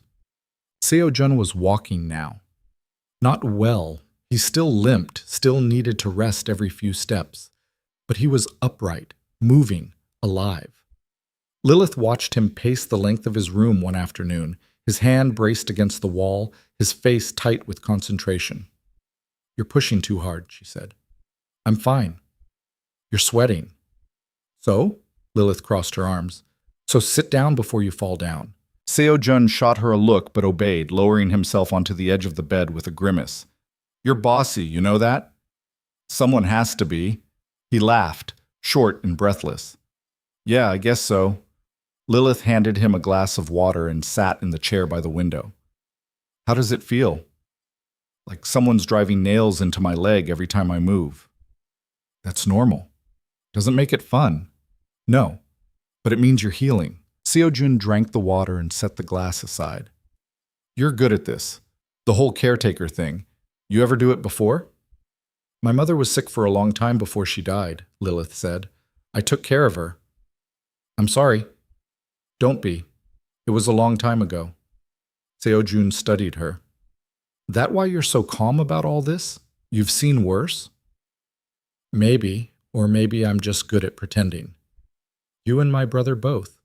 Seo-jun was walking now. Not well. He still limped, still needed to rest every few steps. But he was upright, moving, alive. Lilith watched him pace the length of his room one afternoon, his hand braced against the wall, his face tight with concentration. You're pushing too hard, she said. I'm fine. You're sweating. So? Lilith crossed her arms. So sit down before you fall down. Seo-jun shot her a look but obeyed, lowering himself onto the edge of the bed with a grimace. You're bossy, you know that? Someone has to be. He laughed, short and breathless. Yeah, I guess so. Lilith handed him a glass of water and sat in the chair by the window. How does it feel? Like someone's driving nails into my leg every time I move. That's normal. Doesn't make it fun. No, but it means you're healing. Seo-jun drank the water and set the glass aside. You're good at this. The whole caretaker thing. You ever do it before? My mother was sick for a long time before she died, Lilith said. I took care of her. I'm sorry. Don't be. It was a long time ago. Seo-jun studied her. That why you're so calm about all this? You've seen worse? Maybe, or maybe I'm just good at pretending. You and my brother both.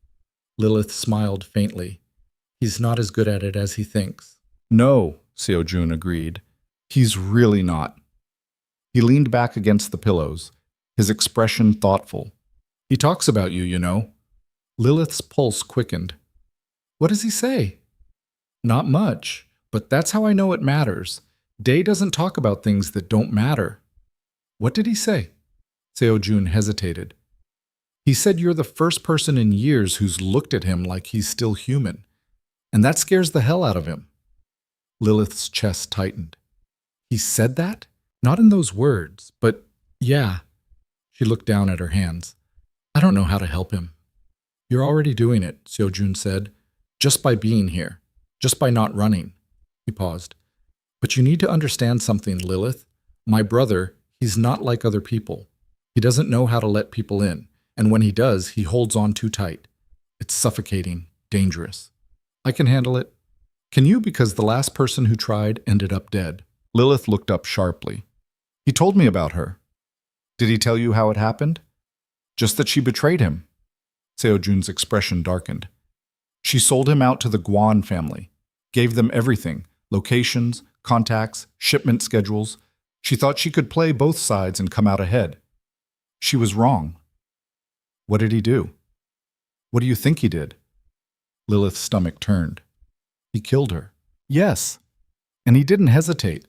Lilith smiled faintly. He's not as good at it as he thinks. No, Seo-jun agreed. He's really not. He leaned back against the pillows, his expression thoughtful. He talks about you, you know. Lilith's pulse quickened. What does he say? Not much, but that's how I know it matters. Day doesn't talk about things that don't matter. What did he say? Seo-jun hesitated. He said you're the first person in years who's looked at him like he's still human, and that scares the hell out of him. Lilith's chest tightened. He said that? Not in those words, but yeah. She looked down at her hands. I don't know how to help him. You're already doing it, Seo-jun said. Just by being here. Just by not running. He paused. But you need to understand something, Lilith. My brother, he's not like other people. He doesn't know how to let people in, and when he does, he holds on too tight. It's suffocating, dangerous. I can handle it. Can you? Because the last person who tried ended up dead. Lilith looked up sharply. He told me about her. Did he tell you how it happened? Just that she betrayed him. Seo-jun's expression darkened. She sold him out to the Guan family, gave them everything, locations, contacts, shipment schedules. She thought she could play both sides and come out ahead. She was wrong. What did he do? What do you think he did? Lilith's stomach turned. He killed her. Yes. And he didn't hesitate,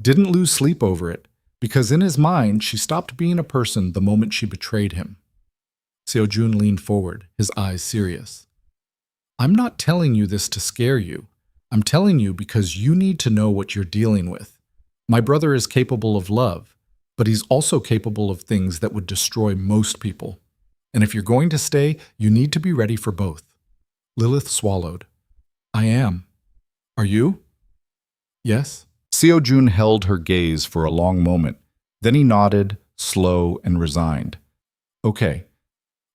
didn't lose sleep over it, because in his mind she stopped being a person the moment she betrayed him. Seo-jun leaned forward, his eyes serious. I'm not telling you this to scare you. I'm telling you because you need to know what you're dealing with. My brother is capable of love, but he's also capable of things that would destroy most people. And if you're going to stay, you need to be ready for both. Lilith swallowed. I am. Are you? Yes. Seo-jun held her gaze for a long moment. Then he nodded, slow and resigned. Okay.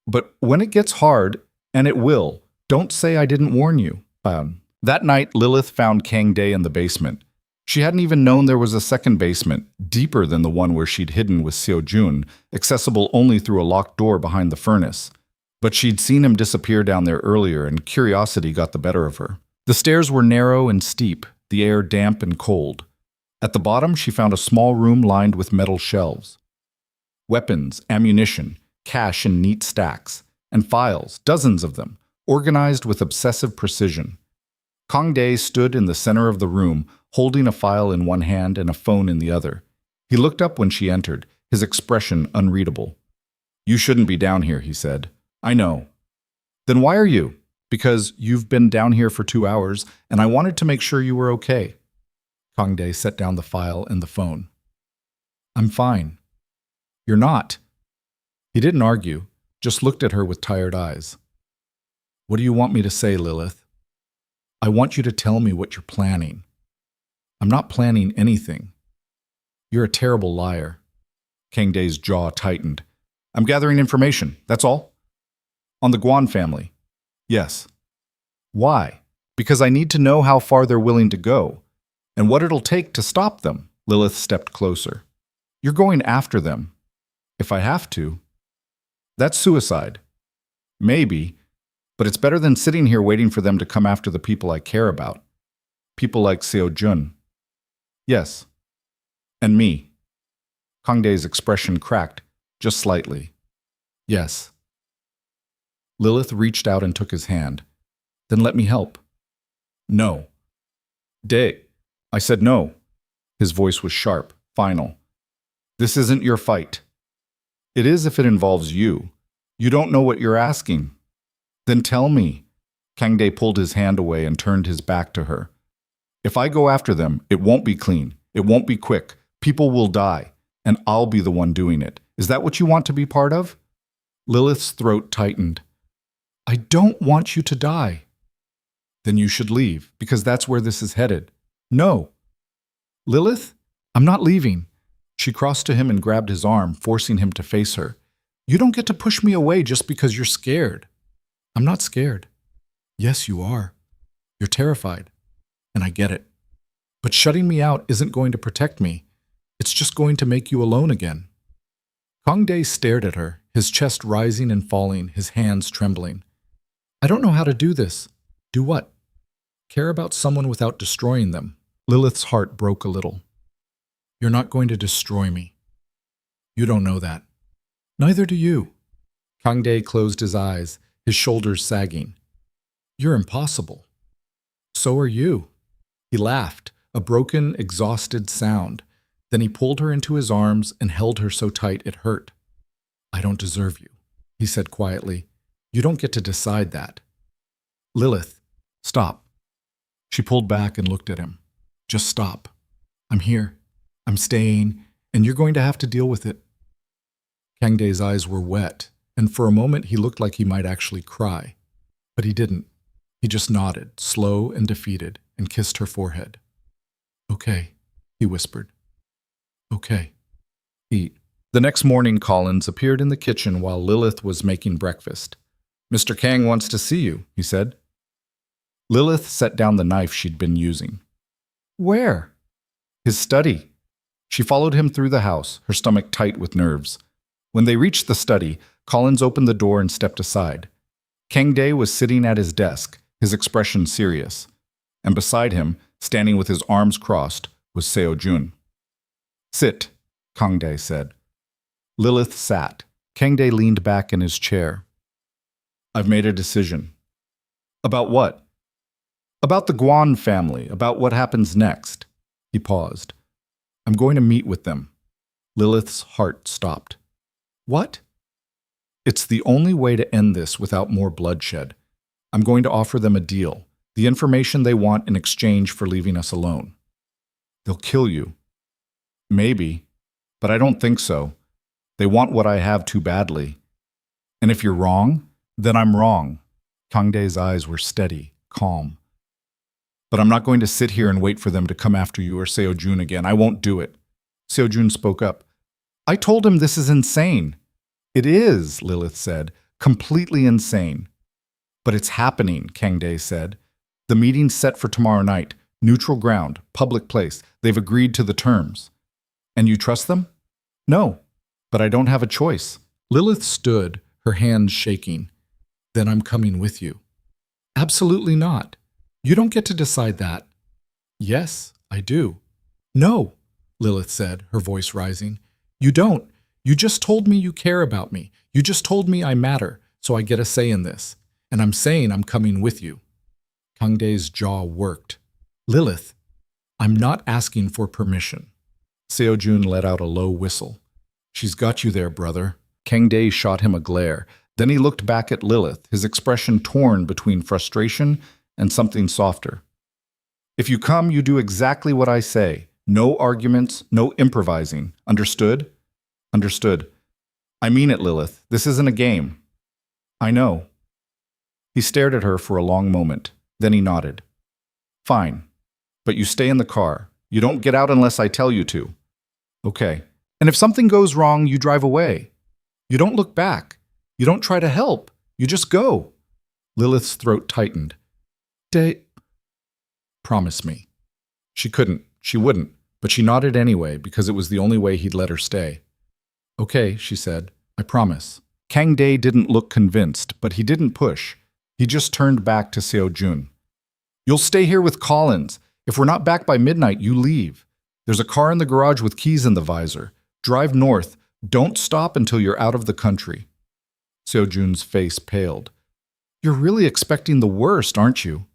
But when it gets hard, and it will, don't say I didn't warn you. That night, Lilith found Kangdae in the basement. She hadn't even known there was a second basement, deeper than the one where she'd hidden with Seo-jun, accessible only through a locked door behind the furnace. But she'd seen him disappear down there earlier, and curiosity got the better of her. The stairs were narrow and steep, the air damp and cold. At the bottom, she found a small room lined with metal shelves. Weapons, ammunition, cash in neat stacks, and files, dozens of them, organized with obsessive precision. Kang Dae stood in the center of the room, holding a file in one hand and a phone in the other. He looked up when she entered, his expression unreadable. "You shouldn't be down here," he said. "I know." "Then why are you?" "Because you've been down here for 2 hours, and I wanted to make sure you were okay." Kang Dae set down the file and the phone. "I'm fine." "You're not." He didn't argue, just looked at her with tired eyes. "What do you want me to say, Lilith?" "I want you to tell me what you're planning." "I'm not planning anything." "You're a terrible liar." Kang Dae's jaw tightened. "I'm gathering information, that's all." "On the Guan family?" "Yes." "Why?" "Because I need to know how far they're willing to go, and what it'll take to stop them." Lilith stepped closer. "You're going after them." "If I have to." "That's suicide." "Maybe, but it's better than sitting here waiting for them to come after the people I care about. People like Seo Jun." "Yes." "And me." Kang Dae's expression cracked, just slightly. "Yes." Lilith reached out and took his hand. "Then let me help." "No." "Dae." I said no. His voice was sharp, final. "This isn't your fight." "It is if it involves you. You don't know what you're asking." "Then tell me." Kang Dae pulled his hand away and turned his back to her. "If I go after them, it won't be clean. It won't be quick. People will die, and I'll be the one doing it. Is that what you want to be part of?" Lilith's throat tightened. "I don't want you to die." "Then you should leave, because that's where this is headed." "No." "Lilith, I'm not leaving." She crossed to him and grabbed his arm, forcing him to face her. "You don't get to push me away just because you're scared." "I'm not scared." "Yes, you are. You're terrified. And I get it. But shutting me out isn't going to protect me. It's just going to make you alone again." Kang Dae stared at her, his chest rising and falling, his hands trembling. "I don't know how to do this." "Do what?" "Care about someone without destroying them." Lilith's heart broke a little. "You're not going to destroy me." "You don't know that." "Neither do you." Kang Dae closed his eyes, his shoulders sagging. "You're impossible." "So are you." He laughed, a broken, exhausted sound. Then he pulled her into his arms and held her so tight it hurt. "I don't deserve you," he said quietly. "You don't get to decide that." "Lilith, stop." She pulled back and looked at him. "Just stop. I'm here. I'm staying, and you're going to have to deal with it." Kang Dae's eyes were wet, and for a moment he looked like he might actually cry. But he didn't. He just nodded, slow and defeated, and kissed her forehead. "Okay," he whispered. "Okay. Eat." The next morning, Collins appeared in the kitchen while Lilith was making breakfast. "Mr. Kang wants to see you," he said. Lilith set down the knife she'd been using. "Where?" "His study." She followed him through the house, her stomach tight with nerves. When they reached the study, Collins opened the door and stepped aside. Kang Dae was sitting at his desk, his expression serious. And beside him, standing with his arms crossed, was Seo Jun. "Sit," Kang Dae said. Lilith sat. Kang Dae leaned back in his chair. "I've made a decision." "About what?" "About the Guan family, about what happens next." He paused. "I'm going to meet with them." Lilith's heart stopped. "What?" "It's the only way to end this without more bloodshed. I'm going to offer them a deal, the information they want in exchange for leaving us alone." "They'll kill you." "Maybe, but I don't think so. They want what I have too badly. And if you're wrong, then I'm wrong." Kang Dae's eyes were steady, calm. "But I'm not going to sit here and wait for them to come after you or Seo Jun again. I won't do it." Seo Jun spoke up. "I told him this is insane." "It is," Lilith said, "completely insane." "But it's happening," Kang Dae said. "The meeting's set for tomorrow night. Neutral ground, public place. They've agreed to the terms." "And you trust them?" "No, but I don't have a choice." Lilith stood, her hands shaking. "Then I'm coming with you." "Absolutely not." You don't get to decide that. Yes, I do. No, Lilith said, her voice rising. You don't. You just told me you care about me. You just told me I matter, so I get a say in this. And I'm saying I'm coming with you. Kang Dae's jaw worked. Lilith, I'm not asking for permission. Seo Jun let out a low whistle. She's got you there, brother. Kang Dae shot him a glare. Then he looked back at Lilith, his expression torn between frustration and something softer. If you come, you do exactly what I say. No arguments, no improvising. Understood? Understood. I mean it, Lilith. This isn't a game. I know. He stared at her for a long moment. Then he nodded. Fine. But you stay in the car. You don't get out unless I tell you to. Okay. And if something goes wrong, you drive away. You don't look back. You don't try to help. You just go. Lilith's throat tightened. Promise me. She couldn't. She wouldn't. But she nodded anyway because it was the only way he'd let her stay. Okay, she said. I promise. Kang Dae didn't look convinced, but he didn't push. He just turned back to Seo Jun. You'll stay here with Collins. If we're not back by midnight, you leave. There's a car in the garage with keys in the visor. Drive north. Don't stop until you're out of the country. Seo Jun's face paled. You're really expecting the worst, aren't you?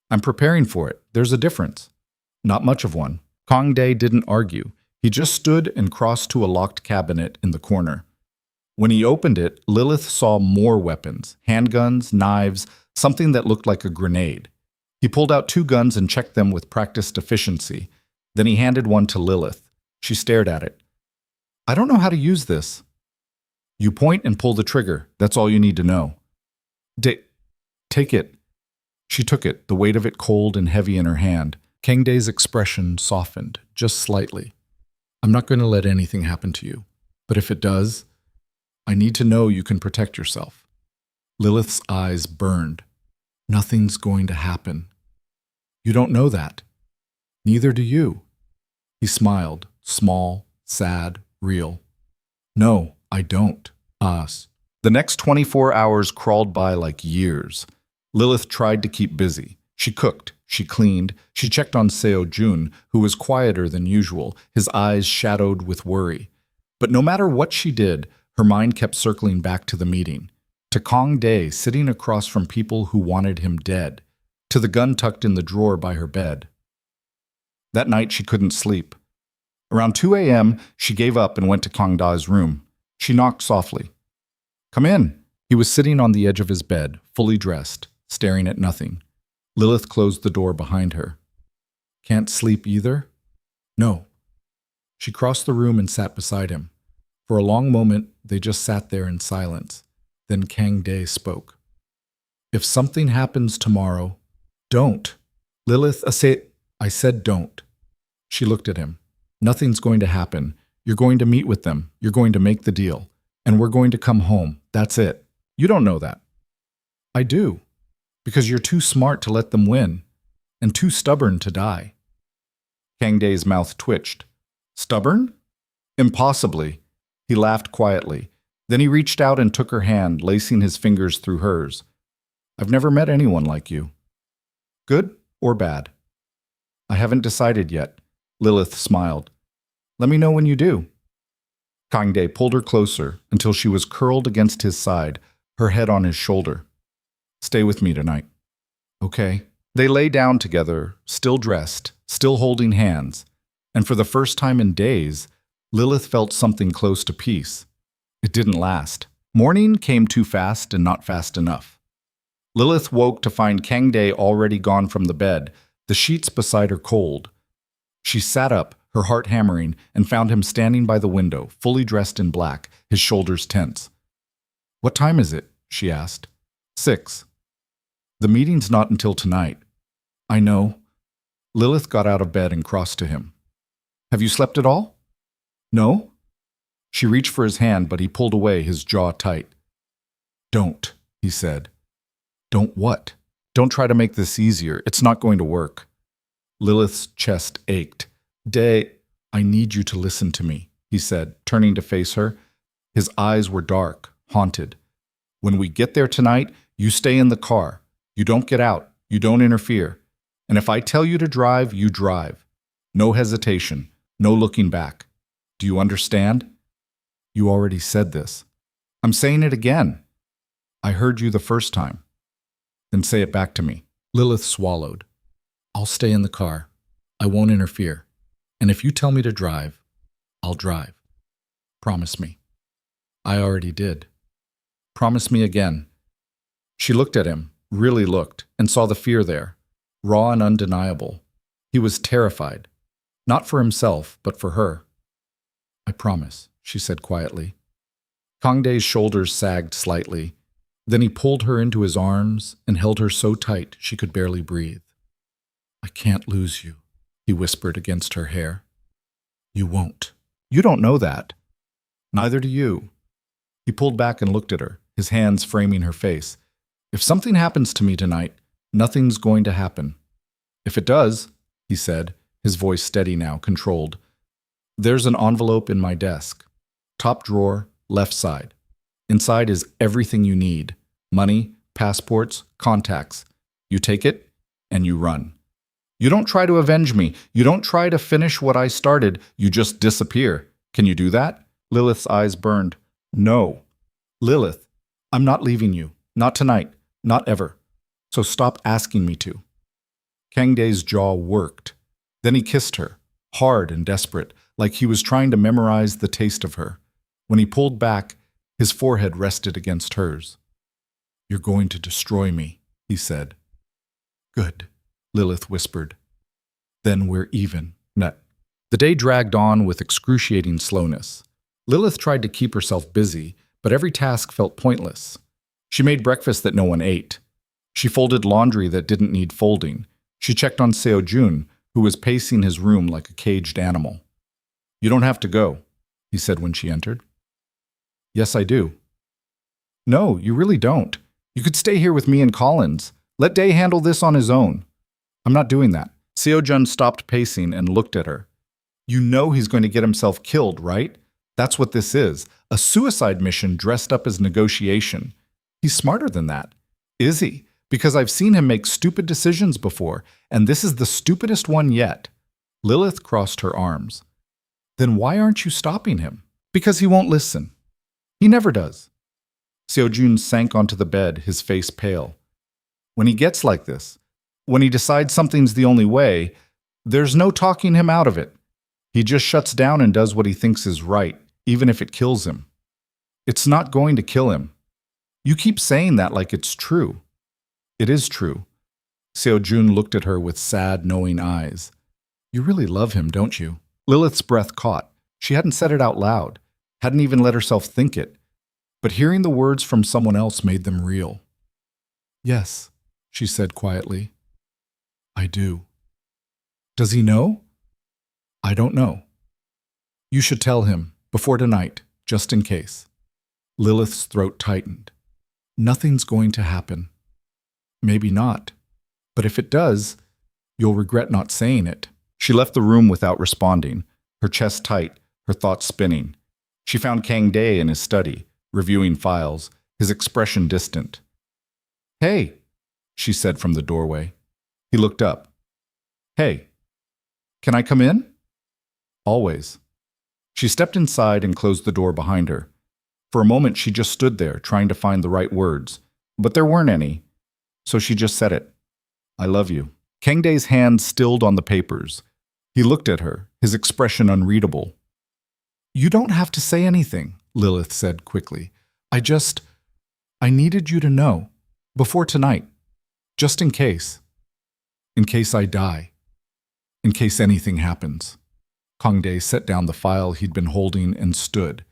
I'm preparing for it. There's a difference. Not much of one. Kang Dae didn't argue. He just stood and crossed to a locked cabinet in the corner. When he opened it, Lilith saw more weapons, handguns, knives, something that looked like a grenade. He pulled out 2 guns and checked them with practiced efficiency. Then he handed one to Lilith. She stared at it. I don't know how to use this. You point and pull the trigger. That's all you need to know. Take it. She took it, the weight of it cold and heavy in her hand. Kang Dae's expression softened, just slightly. I'm not going to let anything happen to you. But if it does, I need to know you can protect yourself. Lilith's eyes burned. Nothing's going to happen. You don't know that. Neither do you. He smiled, small, sad, real. No, I don't. Us. The next 24 hours crawled by like years. Lilith tried to keep busy. She cooked, she cleaned, she checked on Seo Jun, who was quieter than usual, his eyes shadowed with worry. But no matter what she did, her mind kept circling back to the meeting, to Kang Dae sitting across from people who wanted him dead, to the gun tucked in the drawer by her bed. That night she couldn't sleep. Around 2 a.m., she gave up and went to Kang Dae's room. She knocked softly. Come in. He was sitting on the edge of his bed, fully dressed, staring at nothing. Lilith closed the door behind her. Can't sleep either? No. She crossed the room and sat beside him. For a long moment, they just sat there in silence. Then Kang Dae spoke. If something happens tomorrow, don't. Lilith, I said don't. She looked at him. Nothing's going to happen. You're going to meet with them. You're going to make the deal. And we're going to come home. That's it. You don't know that. I do. Because you're too smart to let them win. And too stubborn to die. Kang Dae's mouth twitched. Stubborn? Impossibly. He laughed quietly. Then he reached out and took her hand, lacing his fingers through hers. I've never met anyone like you. Good or bad? I haven't decided yet. Lilith smiled. Let me know when you do. Kang Dae pulled her closer until she was curled against his side, her head on his shoulder. Stay with me tonight. Okay. They lay down together, still dressed, still holding hands, and for the first time in days, Lilith felt something close to peace. It didn't last. Morning came too fast and not fast enough. Lilith woke to find Kang Dae already gone from the bed, the sheets beside her cold. She sat up, her heart hammering, and found him standing by the window, fully dressed in black, his shoulders tense. What time is it? She asked. 6. The meeting's not until tonight. I know. Lilith got out of bed and crossed to him. Have you slept at all? No? She reached for his hand, but he pulled away, his jaw tight. Don't, he said. Don't what? Don't try to make this easier. It's not going to work. Lilith's chest ached. Dae, I need you to listen to me, he said, turning to face her. His eyes were dark, haunted. When we get there tonight, you stay in the car. You don't get out. You don't interfere. And if I tell you to drive, you drive. No hesitation. No looking back. Do you understand? You already said this. I'm saying it again. I heard you the first time. Then say it back to me. Lilith swallowed. I'll stay in the car. I won't interfere. And if you tell me to drive, I'll drive. Promise me. I already did. Promise me again. She looked at him, really looked, and saw the fear there, raw and undeniable. He was terrified, not for himself, but for her. I promise, she said quietly. Kangdae's shoulders sagged slightly. Then he pulled her into his arms and held her so tight she could barely breathe. I can't lose you, he whispered against her hair. You won't. You don't know that. Neither do you. He pulled back and looked at her, his hands framing her face. If something happens to me tonight, nothing's going to happen. If it does, he said, his voice steady now, controlled. There's an envelope in my desk. Top drawer, left side. Inside is everything you need. Money, passports, contacts. You take it, and you run. You don't try to avenge me. You don't try to finish what I started. You just disappear. Can you do that? Lilith's eyes burned. No. Lilith, I'm not leaving you. Not tonight. Not ever. So stop asking me to. Kangdae's jaw worked. Then he kissed her, hard and desperate, like he was trying to memorize the taste of her. When he pulled back, his forehead rested against hers. You're going to destroy me, he said. Good, Lilith whispered. Then we're even. Nut. The day dragged on with excruciating slowness. Lilith tried to keep herself busy, but every task felt pointless. She made breakfast that no one ate. She folded laundry that didn't need folding. She checked on Seo-jun, who was pacing his room like a caged animal. You don't have to go, he said when she entered. Yes, I do. No, you really don't. You could stay here with me and Collins. Let Day handle this on his own. I'm not doing that. Seo-jun stopped pacing and looked at her. You know he's going to get himself killed, right? That's what this is. A suicide mission dressed up as negotiation. He's smarter than that. Is he? Because I've seen him make stupid decisions before, and this is the stupidest one yet. Lilith crossed her arms. Then why aren't you stopping him? Because he won't listen. He never does. Seo-jun sank onto the bed, his face pale. When he gets like this, when he decides something's the only way, there's no talking him out of it. He just shuts down and does what he thinks is right, even if it kills him. It's not going to kill him. You keep saying that like it's true. It is true. Seo-jun looked at her with sad, knowing eyes. You really love him, don't you? Lilith's breath caught. She hadn't said it out loud, hadn't even let herself think it. But hearing the words from someone else made them real. Yes, she said quietly. I do. Does he know? I don't know. You should tell him, before tonight, just in case. Lilith's throat tightened. Nothing's going to happen. Maybe not. But if it does, you'll regret not saying it. She left the room without responding, her chest tight, her thoughts spinning. She found Kangdae in his study, reviewing files, his expression distant. Hey, she said from the doorway. He looked up. Hey, can I come in? Always. She stepped inside and closed the door behind her. For a moment, she just stood there, trying to find the right words, but there weren't any. So she just said it. I love you. Kangdae's hand stilled on the papers. He looked at her, his expression unreadable. You don't have to say anything, Lilith said quickly. I needed you to know. Before tonight. Just in case. In case I die. In case anything happens. Kangdae set down the file he'd been holding and stood.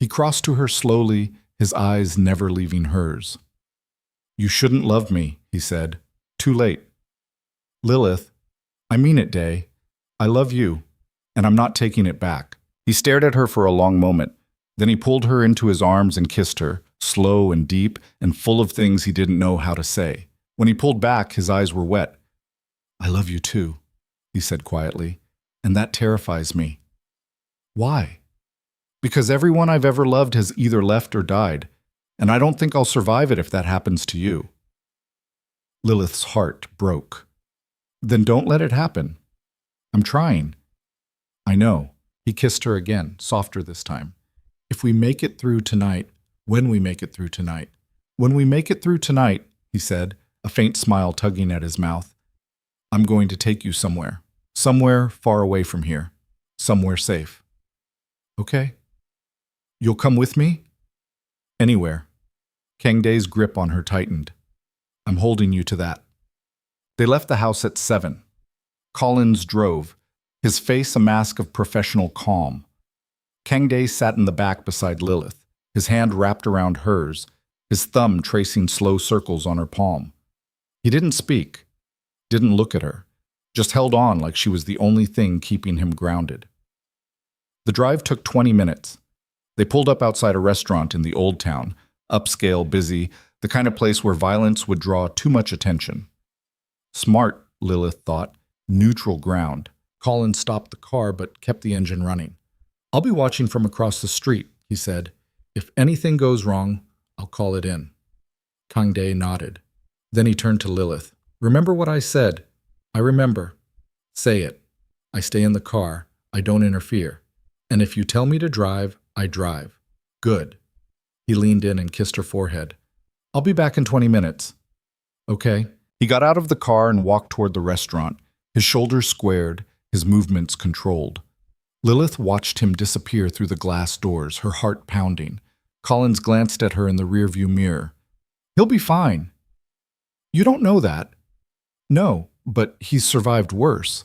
He crossed to her slowly, his eyes never leaving hers. You shouldn't love me, he said. Too late. Lilith, I mean it, Day. I love you, and I'm not taking it back. He stared at her for a long moment. Then he pulled her into his arms and kissed her, slow and deep and full of things he didn't know how to say. When he pulled back, his eyes were wet. I love you too, he said quietly, and that terrifies me. Why? Because everyone I've ever loved has either left or died, and I don't think I'll survive it if that happens to you. Lilith's heart broke. Then don't let it happen. I'm trying. I know. He kissed her again, softer this time. If we make it through tonight, when we make it through tonight, when we make it through tonight, he said, a faint smile tugging at his mouth, I'm going to take you somewhere. Somewhere far away from here. Somewhere safe. Okay? You'll come with me? Anywhere. Kang Dae's grip on her tightened. I'm holding you to that. They left the house at 7. Collins drove, his face a mask of professional calm. Kang Dae sat in the back beside Lilith, his hand wrapped around hers, his thumb tracing slow circles on her palm. He didn't speak, didn't look at her, just held on like she was the only thing keeping him grounded. The drive took 20 minutes. They pulled up outside a restaurant in the old town, upscale, busy, the kind of place where violence would draw too much attention. Smart, Lilith thought, neutral ground. Collins stopped the car but kept the engine running. I'll be watching from across the street, he said. If anything goes wrong, I'll call it in. Kang Dae nodded. Then he turned to Lilith. Remember what I said? I remember. Say it. I stay in the car. I don't interfere. And if you tell me to drive, I drive. Good. He leaned in and kissed her forehead. I'll be back in 20 minutes. Okay. He got out of the car and walked toward the restaurant, his shoulders squared, his movements controlled. Lilith watched him disappear through the glass doors, her heart pounding. Collins glanced at her in the rearview mirror. He'll be fine. You don't know that. No, but he's survived worse.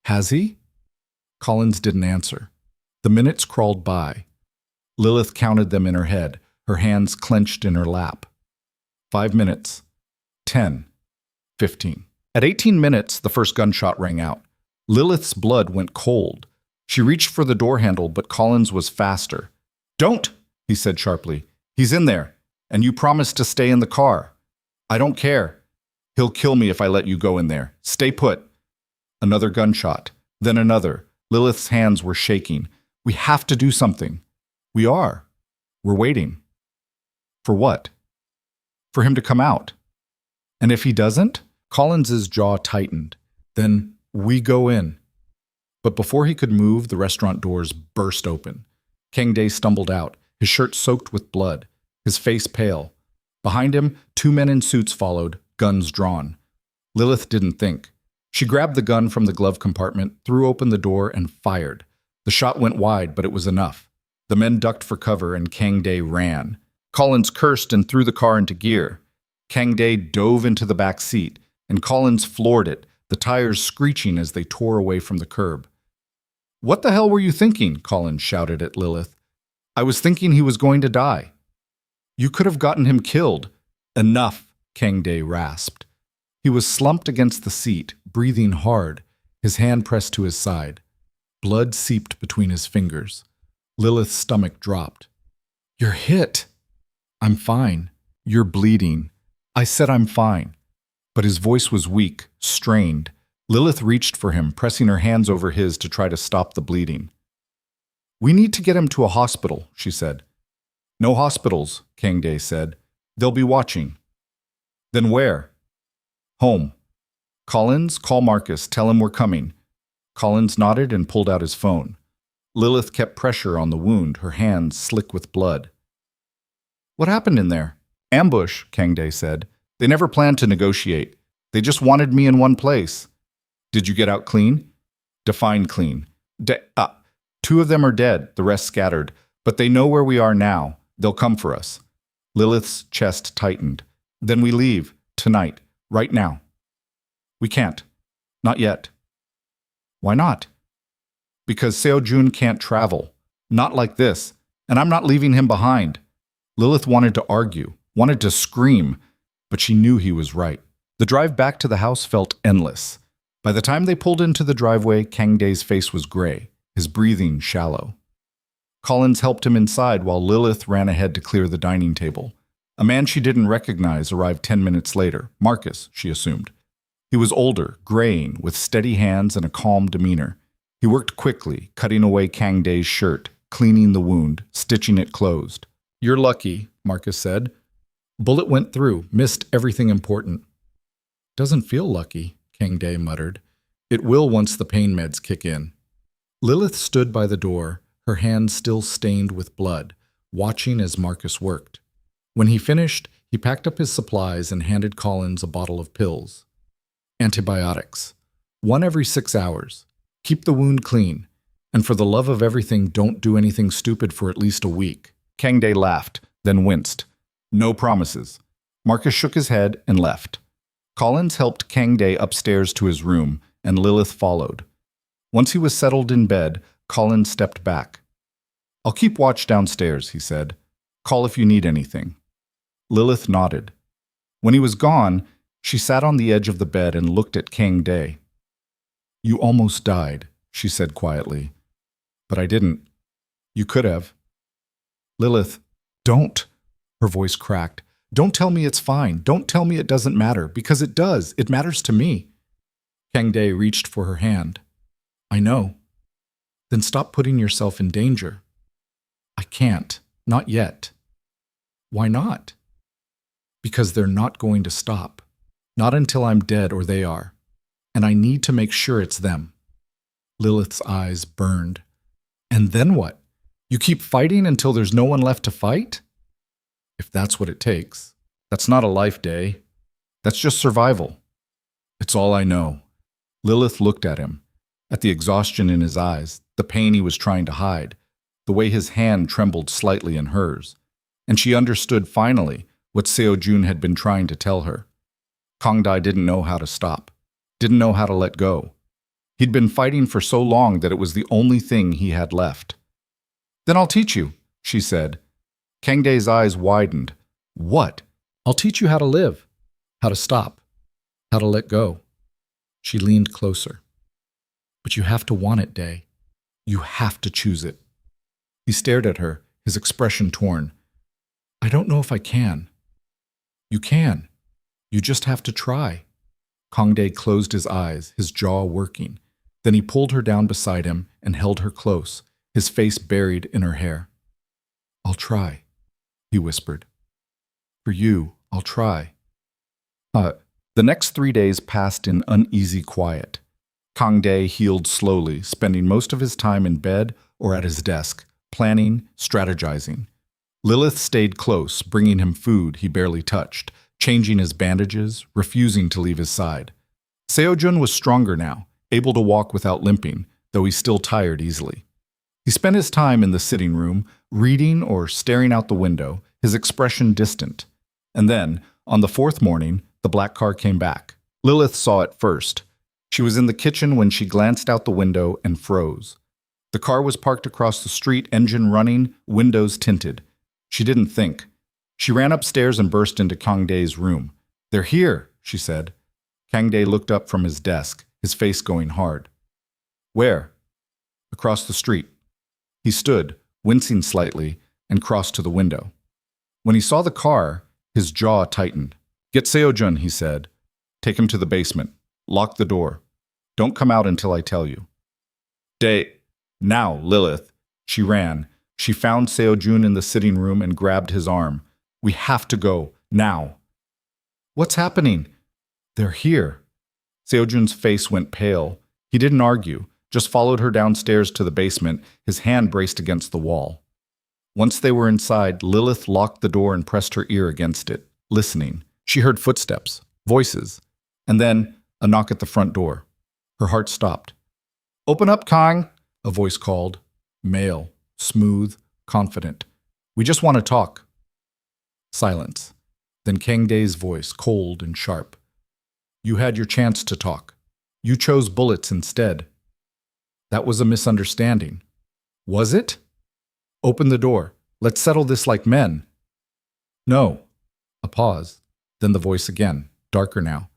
Has he? Collins didn't answer. The minutes crawled by. Lilith counted them in her head, her hands clenched in her lap. 5 minutes. 10. 15. At 18 minutes, the first gunshot rang out. Lilith's blood went cold. She reached for the door handle, but Collins was faster. Don't, he said sharply. He's in there, and you promised to stay in the car. I don't care. He'll kill me if I let you go in there. Stay put. Another gunshot, then another. Lilith's hands were shaking. We have to do something. We are. We're waiting. For what? For him to come out. And if he doesn't? Collins's jaw tightened. Then we go in. But before he could move, the restaurant doors burst open. Kang Dae stumbled out, his shirt soaked with blood, his face pale. Behind him, 2 men in suits followed, guns drawn. Lilith didn't think. She grabbed the gun from the glove compartment, threw open the door, and fired. The shot went wide, but it was enough. The men ducked for cover, and Kang Dae ran. Collins cursed and threw the car into gear. Kang Dae dove into the back seat, and Collins floored it, the tires screeching as they tore away from the curb. What the hell were you thinking? Collins shouted at Lilith. I was thinking he was going to die. You could have gotten him killed. Enough, Kang Dae rasped. He was slumped against the seat, breathing hard, his hand pressed to his side. Blood seeped between his fingers. Lilith's stomach dropped. You're hit. I'm fine. You're bleeding. I said I'm fine. But his voice was weak, strained. Lilith reached for him, pressing her hands over his to try to stop the bleeding. We need to get him to a hospital, she said. No hospitals, Kang Dae said. They'll be watching. Then where? Home. Collins, call Marcus. Tell him we're coming. Collins nodded and pulled out his phone. Lilith kept pressure on the wound, her hands slick with blood. What happened in there? Ambush, Kang Dae said. They never planned to negotiate. They just wanted me in one place. Did you get out clean? Define clean. 2 of them are dead, the rest scattered. But they know where we are now. They'll come for us. Lilith's chest tightened. Then we leave. Tonight. Right now. We can't. Not yet. Why not? Because Seo-jun can't travel. Not like this. And I'm not leaving him behind. Lilith wanted to argue, wanted to scream, but she knew he was right. The drive back to the house felt endless. By the time they pulled into the driveway, Kang Dae's face was gray, his breathing shallow. Collins helped him inside while Lilith ran ahead to clear the dining table. A man she didn't recognize arrived 10 minutes later. Marcus, she assumed. He was older, graying, with steady hands and a calm demeanor. He worked quickly, cutting away Kang Dae's shirt, cleaning the wound, stitching it closed. You're lucky, Marcus said. Bullet went through, missed everything important. Doesn't feel lucky, Kang Dae muttered. It will once the pain meds kick in. Lilith stood by the door, her hands still stained with blood, watching as Marcus worked. When he finished, he packed up his supplies and handed Collins a bottle of pills. Antibiotics. 1 every 6 hours. Keep the wound clean. And for the love of everything, don't do anything stupid for at least a week. Kang Dae laughed, then winced. No promises. Marcus shook his head and left. Collins helped Kang Dae upstairs to his room, and Lilith followed. Once he was settled in bed, Collins stepped back. I'll keep watch downstairs, he said. Call if you need anything. Lilith nodded. When he was gone, she sat on the edge of the bed and looked at Kang Dae. You almost died, she said quietly. But I didn't. You could have. Lilith, don't. Her voice cracked. Don't tell me it's fine. Don't tell me it doesn't matter, because it does. It matters to me. Kang Dae reached for her hand. I know. Then stop putting yourself in danger. I can't. Not yet. Why not? Because they're not going to stop. Not until I'm dead or they are. And I need to make sure it's them. Lilith's eyes burned. And then what? You keep fighting until there's no one left to fight? If that's what it takes. That's not a life, Dae. That's just survival. It's all I know. Lilith looked at him, at the exhaustion in his eyes, the pain he was trying to hide, the way his hand trembled slightly in hers. And she understood finally what Seo Jun had been trying to tell her. Kang Dae didn't know how to stop, didn't know how to let go. He'd been fighting for so long that it was the only thing he had left. Then I'll teach you, she said. Kang Dae's eyes widened. What? I'll teach you how to live, how to stop, how to let go. She leaned closer. But you have to want it, Dae. You have to choose it. He stared at her, his expression torn. I don't know if I can. You can. You just have to try. Kang Dae closed his eyes, his jaw working. Then he pulled her down beside him and held her close, his face buried in her hair. I'll try, he whispered. For you, I'll try. The next 3 days passed in uneasy quiet. Kang Dae healed slowly, spending most of his time in bed or at his desk, planning, strategizing. Lilith stayed close, bringing him food he barely touched, changing his bandages, refusing to leave his side. Seo Jun was stronger now, able to walk without limping, though he still tired easily. He spent his time in the sitting room, reading or staring out the window, his expression distant. And then, on the 4th morning, the black car came back. Lilith saw it first. She was in the kitchen when she glanced out the window and froze. The car was parked across the street, engine running, windows tinted. She didn't think. She ran upstairs and burst into Kang Dae's room. They're here, she said. Kang Dae looked up from his desk, his face going hard. Where? Across the street. He stood, wincing slightly, and crossed to the window. When he saw the car, his jaw tightened. Get Seo Jun, he said. Take him to the basement. Lock the door. Don't come out until I tell you. Dae. Now, Lilith. She ran. She found Seo Jun in the sitting room and grabbed his arm. We have to go. Now. What's happening? They're here. Seo Jun's face went pale. He didn't argue, just followed her downstairs to the basement, his hand braced against the wall. Once they were inside, Lilith locked the door and pressed her ear against it, listening. She heard footsteps, voices, and then a knock at the front door. Her heart stopped. Open up, Kang, a voice called. Male, smooth, confident. We just want to talk. Silence. Then Kang Dae's voice, cold and sharp. You had your chance to talk. You chose bullets instead. That was a misunderstanding. Was it? Open the door. Let's settle this like men. No. A pause. Then the voice again, darker now.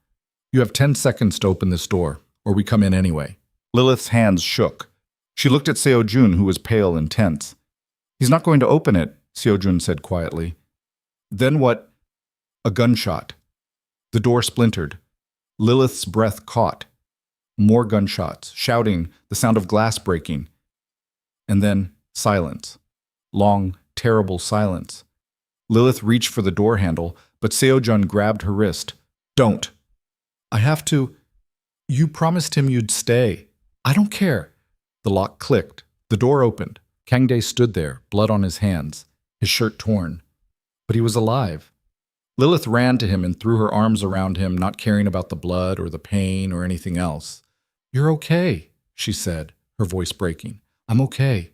You have 10 seconds to open this door, or we come in anyway. Lilith's hands shook. She looked at Seo Jun, who was pale and tense. He's not going to open it, Seo Jun said quietly. Then what? A gunshot. The door splintered. Lilith's breath caught. More gunshots, shouting, the sound of glass breaking. And then silence. Long, terrible silence. Lilith reached for the door handle, but Seo Jun grabbed her wrist. Don't. I have to. You promised him you'd stay. I don't care. The lock clicked. The door opened. Kang Dae stood there, blood on his hands, his shirt torn. But he was alive. Lilith ran to him and threw her arms around him, not caring about the blood or the pain or anything else. You're okay, she said, her voice breaking. I'm okay.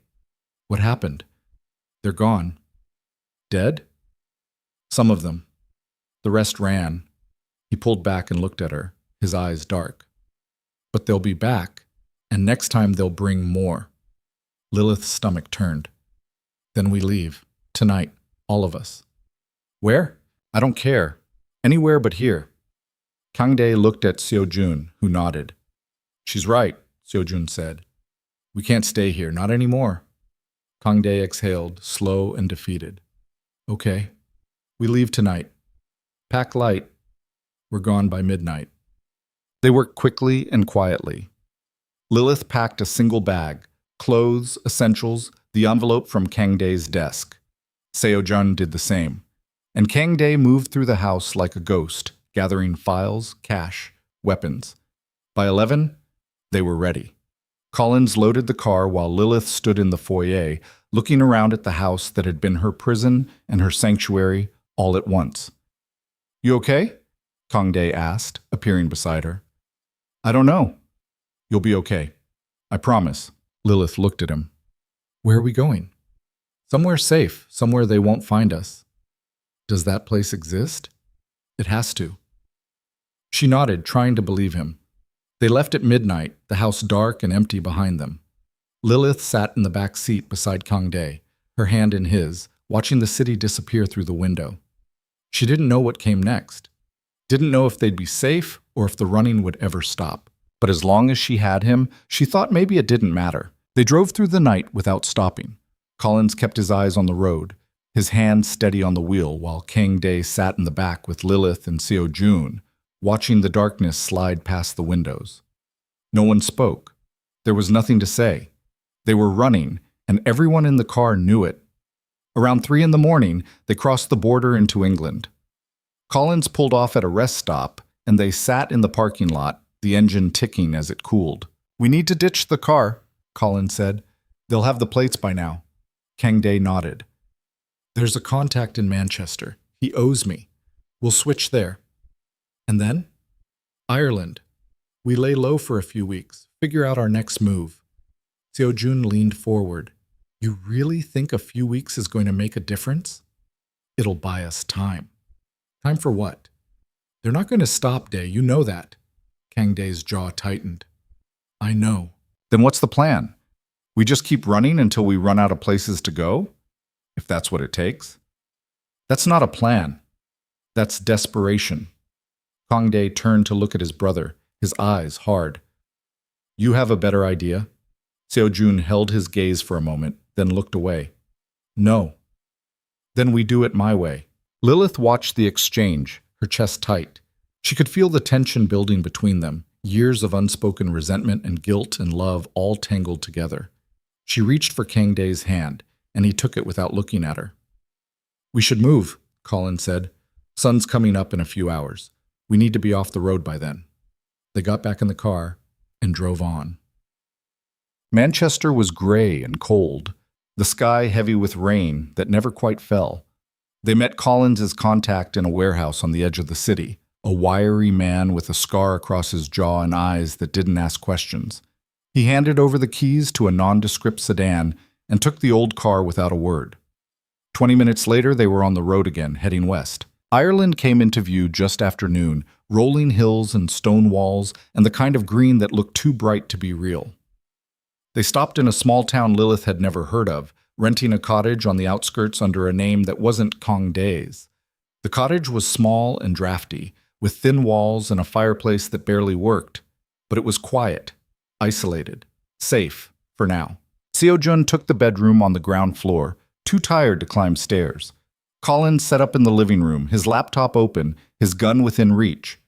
What happened? They're gone. Dead? Some of them. The rest ran. He pulled back and looked at her, his eyes dark. But they'll be back, and next time they'll bring more. Lilith's stomach turned. Then we leave. Tonight. All of us. Where? I don't care. Anywhere but here. Kang Dae looked at Seo Jun, who nodded. She's right, Seo Jun said. We can't stay here, not anymore. Kang Dae exhaled, slow and defeated. Okay. We leave tonight. Pack light. We're gone by midnight. They worked quickly and quietly. Lilith packed a single bag, clothes, essentials, the envelope from Kang Dae's desk. Seo Jun did the same. And Kang Dae moved through the house like a ghost, gathering files, cash, weapons. By 11, they were ready. Collins loaded the car while Lilith stood in the foyer, looking around at the house that had been her prison and her sanctuary all at once. You okay? Kang Dae asked, appearing beside her. I don't know. You'll be okay. I promise. Lilith looked at him. Where are we going? Somewhere safe, somewhere they won't find us. Does that place exist? It has to. She nodded, trying to believe him. They left at midnight, the house dark and empty behind them. Lilith sat in the back seat beside Kang Dae, her hand in his, watching the city disappear through the window. She didn't know what came next. Didn't know if they'd be safe or if the running would ever stop. But as long as she had him, she thought maybe it didn't matter. They drove through the night without stopping. Collins kept his eyes on the road, his hand steady on the wheel, while Kang Dae sat in the back with Lilith and Seo Jun, watching the darkness slide past the windows. No one spoke. There was nothing to say. They were running, and everyone in the car knew it. Around 3 in the morning, they crossed the border into England. Collins pulled off at a rest stop, and they sat in the parking lot, the engine ticking as it cooled. We need to ditch the car, Collins said. They'll have the plates by now. Kang Dae nodded. There's a contact in Manchester. He owes me. We'll switch there. And then? Ireland. We lay low for a few weeks, figure out our next move. Seo Jun leaned forward. You really think a few weeks is going to make a difference? It'll buy us time. Time for what? They're not going to stop, Dae, you know that. Kang Dae's jaw tightened. I know. Then what's the plan? We just keep running until we run out of places to go? If that's what it takes? That's not a plan. That's desperation. Kang Dae turned to look at his brother, his eyes hard. You have a better idea? Seo Jun held his gaze for a moment, then looked away. No. Then we do it my way. Lilith watched the exchange, her chest tight. She could feel the tension building between them, years of unspoken resentment and guilt and love all tangled together. She reached for Kang Dae's hand, and he took it without looking at her. We should move, Colin said. Sun's coming up in a few hours. We need to be off the road by then. They got back in the car and drove on. Manchester was gray and cold, the sky heavy with rain that never quite fell. They met Collins's contact in a warehouse on the edge of the city, a wiry man with a scar across his jaw and eyes that didn't ask questions. He handed over the keys to a nondescript sedan and took the old car without a word. 20 minutes later, they were on the road again, heading west. Ireland came into view just after noon, rolling hills and stone walls and the kind of green that looked too bright to be real. They stopped in a small town Lilith had never heard of, renting a cottage on the outskirts under a name that wasn't Kang Dae's. The cottage was small and drafty, with thin walls and a fireplace that barely worked, but it was quiet, isolated, safe for now. Seo Jun took the bedroom on the ground floor, too tired to climb stairs. Colin sat up in the living room, his laptop open, his gun within reach.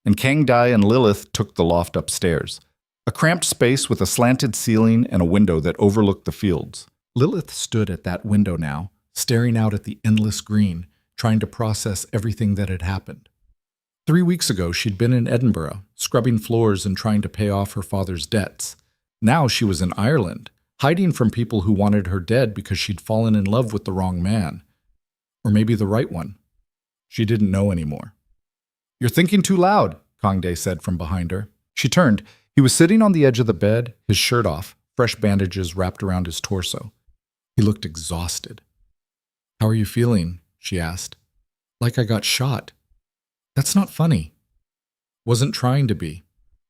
And Kang Dae and Lilith took the loft upstairs, a cramped space with a slanted ceiling and a window that overlooked the fields. Lilith stood at that window now, staring out at the endless green, trying to process everything that had happened. 3 weeks ago, she'd been in Edinburgh, scrubbing floors and trying to pay off her father's debts. Now she was in Ireland, hiding from people who wanted her dead because she'd fallen in love with the wrong man. Or maybe the right one. She didn't know anymore. "You're thinking too loud," Kangdae said from behind her. She turned. He was sitting on the edge of the bed, his shirt off, fresh bandages wrapped around his torso. He looked exhausted. "How are you feeling?" she asked. "Like I got shot." "That's not funny." "Wasn't trying to be."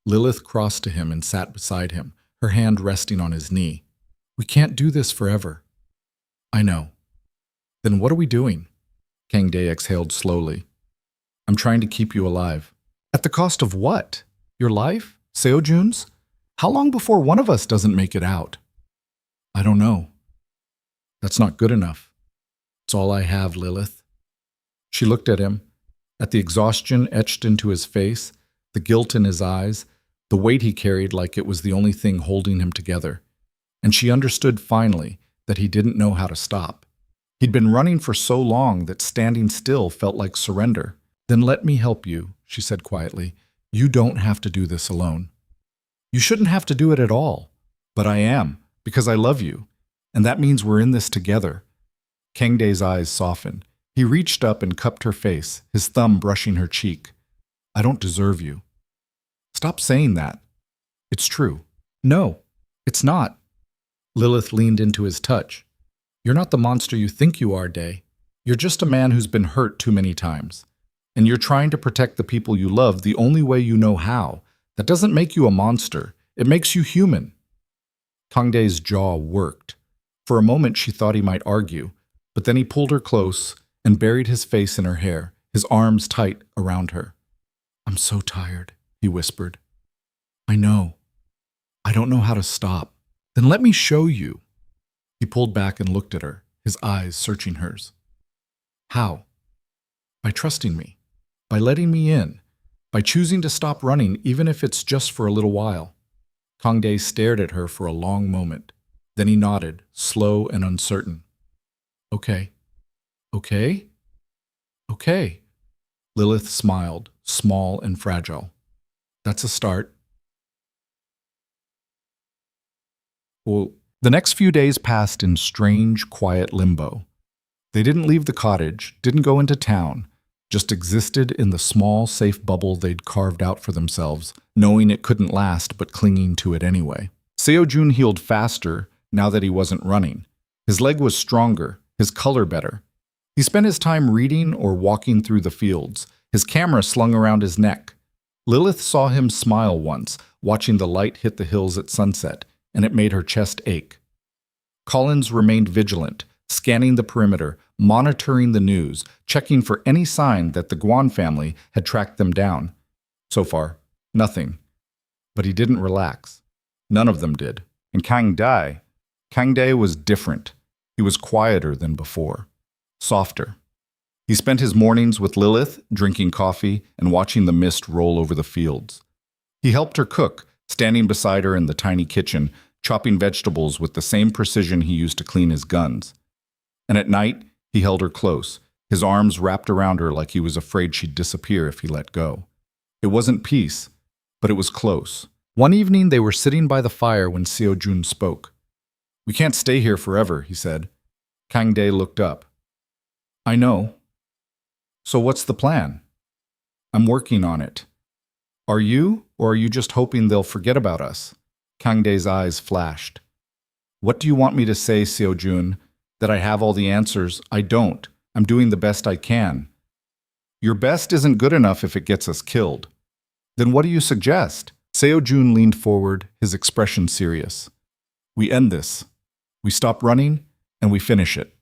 Lilith crossed to him and sat beside him, her hand resting on his knee. "We can't do this forever." "I know." "Then what are we doing?" Kangdae exhaled slowly. "I'm trying to keep you alive." "At the cost of what? Your life? Seojun's? How long before one of us doesn't make it out?" "I don't know." "That's not good enough." "It's all I have, Lilith." She looked at him, at the exhaustion etched into his face, the guilt in his eyes, the weight he carried like it was the only thing holding him together. And she understood finally that he didn't know how to stop. He'd been running for so long that standing still felt like surrender. "Then let me help you," she said quietly. "You don't have to do this alone." "You shouldn't have to do it at all." "But I am, because I love you. And that means we're in this together." Kangdae's eyes softened. He reached up and cupped her face, his thumb brushing her cheek. "I don't deserve you." "Stop saying that." "It's true." "No, it's not." Lilith leaned into his touch. "You're not the monster you think you are, Day. You're just a man who's been hurt too many times. And you're trying to protect the people you love the only way you know how. That doesn't make you a monster. It makes you human." Kangdae's jaw worked. For a moment she thought he might argue, but then he pulled her close and buried his face in her hair, his arms tight around her. "I'm so tired," he whispered. "I know. I don't know how to stop." "Then let me show you." He pulled back and looked at her, his eyes searching hers. "How?" "By trusting me. By letting me in. By choosing to stop running even if it's just for a little while." Kangdae stared at her for a long moment. Then he nodded, slow and uncertain. "Okay. Okay? Okay." Lilith smiled, small and fragile. "That's a start." Well, the next few days passed in strange, quiet limbo. They didn't leave the cottage, didn't go into town, just existed in the small, safe bubble they'd carved out for themselves, knowing it couldn't last but clinging to it anyway. Seojun healed faster now that he wasn't running. His leg was stronger, his color better. He spent his time reading or walking through the fields, his camera slung around his neck. Lilith saw him smile once, watching the light hit the hills at sunset, and it made her chest ache. Collins remained vigilant, scanning the perimeter, monitoring the news, checking for any sign that the Guan family had tracked them down. So far, nothing. But he didn't relax. None of them did. And Kangdae was different. He was quieter than before, softer. He spent his mornings with Lilith, drinking coffee and watching the mist roll over the fields. He helped her cook, standing beside her in the tiny kitchen, chopping vegetables with the same precision he used to clean his guns. And at night, he held her close, his arms wrapped around her like he was afraid she'd disappear if he let go. It wasn't peace, but it was close. One evening, they were sitting by the fire when Seojun spoke. "We can't stay here forever," he said. Kangdae looked up. "I know. So what's the plan?" "I'm working on it." "Are you, or are you just hoping they'll forget about us?" Kangdae's eyes flashed. "What do you want me to say, Seojun? That I have all the answers? I don't. I'm doing the best I can." "Your best isn't good enough if it gets us killed." "Then what do you suggest?" Seojun leaned forward, his expression serious. "We end this. We stop running, and we finish it."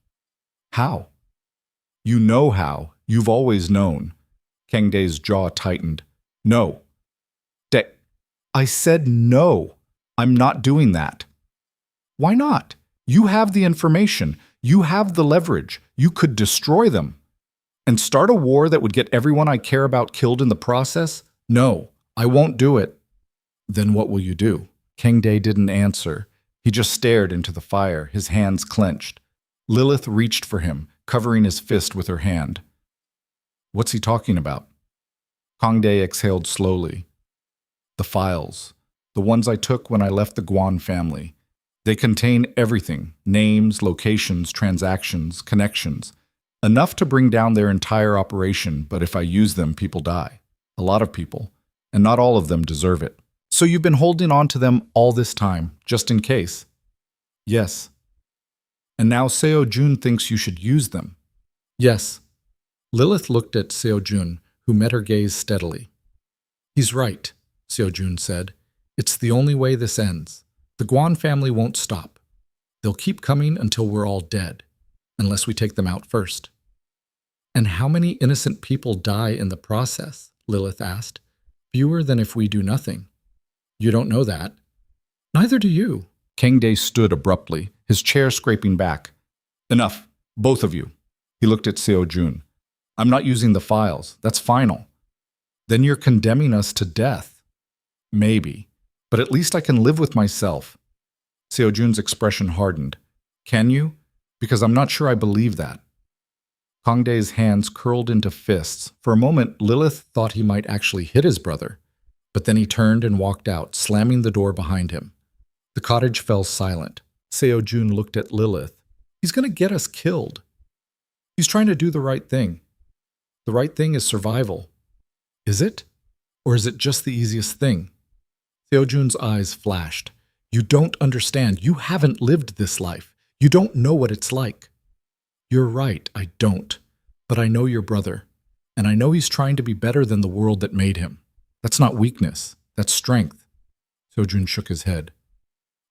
"How?" "You know how. You've always known." Kangdae's jaw tightened. "No." I said no. I'm not doing that." "Why not? You have the information. You have the leverage. You could destroy them. And start a war that would get everyone I care about killed in the process? No, I won't do it." "Then what will you do?" Kangdae didn't answer. He just stared into the fire, his hands clenched. Lilith reached for him, covering his fist with her hand. "What's he talking about?" Kang Dae exhaled slowly. The files. The ones I took when I left the Guan family. They contain everything. Names, locations, transactions, connections. Enough to bring down their entire operation, but if I use them, people die. A lot of people. And not all of them deserve it. So you've been holding on to them all this time, just in case? Yes. And now Seo Jun thinks you should use them. Yes. Lilith looked at Seo Jun, who met her gaze steadily. He's right, Seo Jun said. It's the only way this ends. The Guan family won't stop. They'll keep coming until we're all dead, unless we take them out first. And how many innocent people die in the process? Lilith asked. Fewer than if we do nothing. You don't know that. Neither do you. Kang Dae stood abruptly, his chair scraping back. Enough, both of you. He looked at Seo Jun. I'm not using the files. That's final. Then you're condemning us to death. Maybe. But at least I can live with myself. Seo Jun's expression hardened. Can you? Because I'm not sure I believe that. Kang Dae's hands curled into fists. For a moment, Lilith thought he might actually hit his brother. But then he turned and walked out, slamming the door behind him. The cottage fell silent. Seo Jun looked at Lilith. He's going to get us killed. He's trying to do the right thing. The right thing is survival. Is it? Or is it just the easiest thing? Seo Jun's eyes flashed. You don't understand. You haven't lived this life. You don't know what it's like. You're right, I don't. But I know your brother. And I know he's trying to be better than the world that made him. That's not weakness. That's strength. Seo Jun shook his head.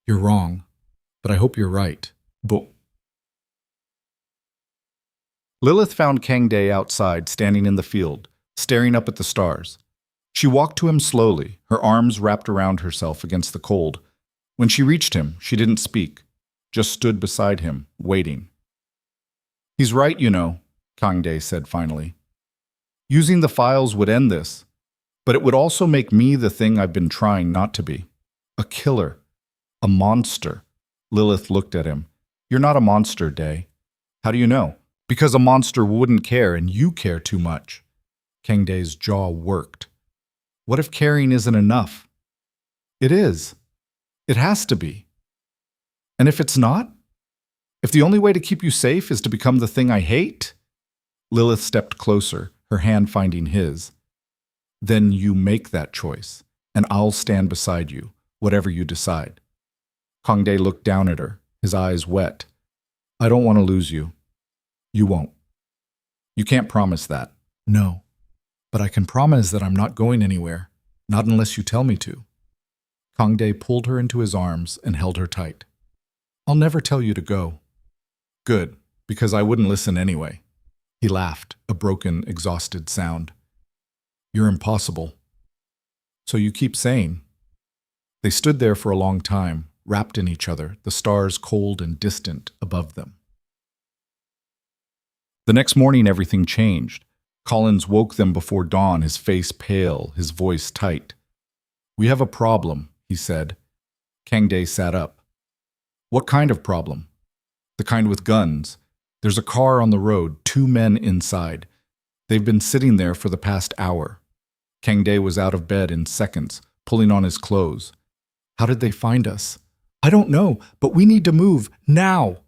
You're wrong. But I hope you're right. But Lilith found Kang Dae outside, standing in the field, staring up at the stars. She walked to him slowly, her arms wrapped around herself against the cold. When she reached him, she didn't speak, just stood beside him, waiting. He's right, you know, Kang Dae said finally. Using the files would end this, but it would also make me the thing I've been trying not to be. A killer. A monster. Lilith looked at him. You're not a monster, Dae. How do you know? Because a monster wouldn't care and you care too much. Kang Dae's jaw worked. What if caring isn't enough? It is. It has to be. And if it's not? If the only way to keep you safe is to become the thing I hate? Lilith stepped closer, her hand finding his. Then you make that choice, and I'll stand beside you, whatever you decide. Kang Dae looked down at her, his eyes wet. I don't want to lose you. You won't. You can't promise that. No. But I can promise that I'm not going anywhere, not unless you tell me to. Kang Dae pulled her into his arms and held her tight. I'll never tell you to go. Good, because I wouldn't listen anyway. He laughed, a broken, exhausted sound. You're impossible. So you keep saying. They stood there for a long time, wrapped in each other, the stars cold and distant above them. The next morning, everything changed. Collins woke them before dawn, his face pale, his voice tight. We have a problem, he said. Kang Dae sat up. What kind of problem? The kind with guns. There's a car on the road, 2 men inside. They've been sitting there for the past hour. Kang Dae was out of bed in seconds, pulling on his clothes. How did they find us? I don't know, but we need to move, now.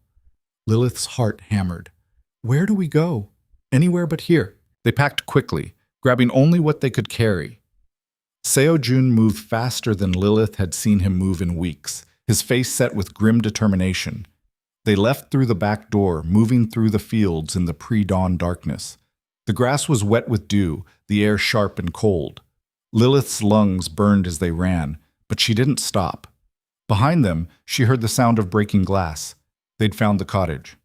Lilith's heart hammered. Where do we go? Anywhere but here. They packed quickly, grabbing only what they could carry. Seo Jun moved faster than Lilith had seen him move in weeks, his face set with grim determination. They left through the back door, moving through the fields in the pre-dawn darkness. The grass was wet with dew, the air sharp and cold. Lilith's lungs burned as they ran, but she didn't stop. Behind them, she heard the sound of breaking glass. They'd found the cottage.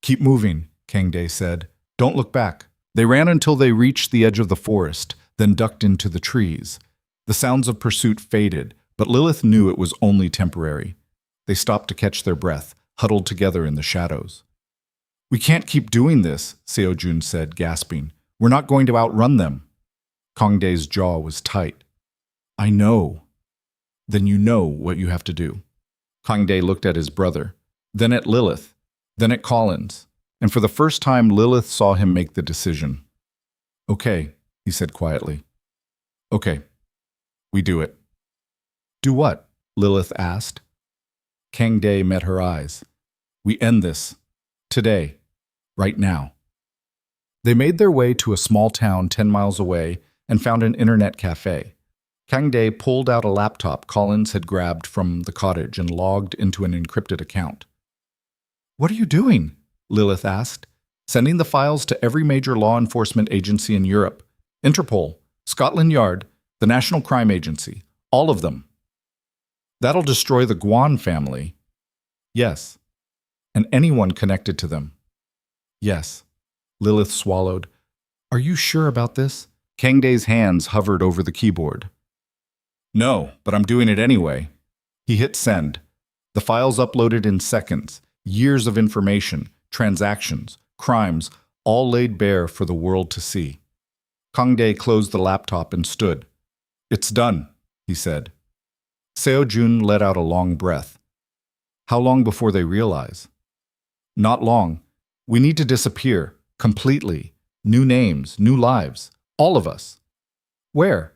Keep moving, Kang Dae said. Don't look back. They ran until they reached the edge of the forest, then ducked into the trees. The sounds of pursuit faded, but Lilith knew it was only temporary. They stopped to catch their breath, huddled together in the shadows. We can't keep doing this, Seo Jun said, gasping. We're not going to outrun them. Kang Dae's jaw was tight. I know. Then you know what you have to do. Kang Dae looked at his brother, then at Lilith, then at Collins, and for the first time Lilith saw him make the decision. Okay, he said quietly. Okay, we do it. Do what? Lilith asked. Kang Dae met her eyes. We end this. Today. Right now. They made their way to a small town 10 miles away and found an internet cafe. Kang Dae pulled out a laptop Collins had grabbed from the cottage and logged into an encrypted account. What are you doing? Lilith asked. Sending the files to every major law enforcement agency in Europe. Interpol, Scotland Yard, the National Crime Agency. All of them. That'll destroy the Guan family. Yes. And anyone connected to them. Yes. Lilith swallowed. Are you sure about this? Kang Dae's hands hovered over the keyboard. No, but I'm doing it anyway. He hit send. The files uploaded in seconds. Years of information, transactions, crimes, all laid bare for the world to see. Kang Dae closed the laptop and stood. It's done, he said. Seo Jun let out a long breath. How long before they realize? Not long. We need to disappear, completely. New names, new lives. All of us. Where?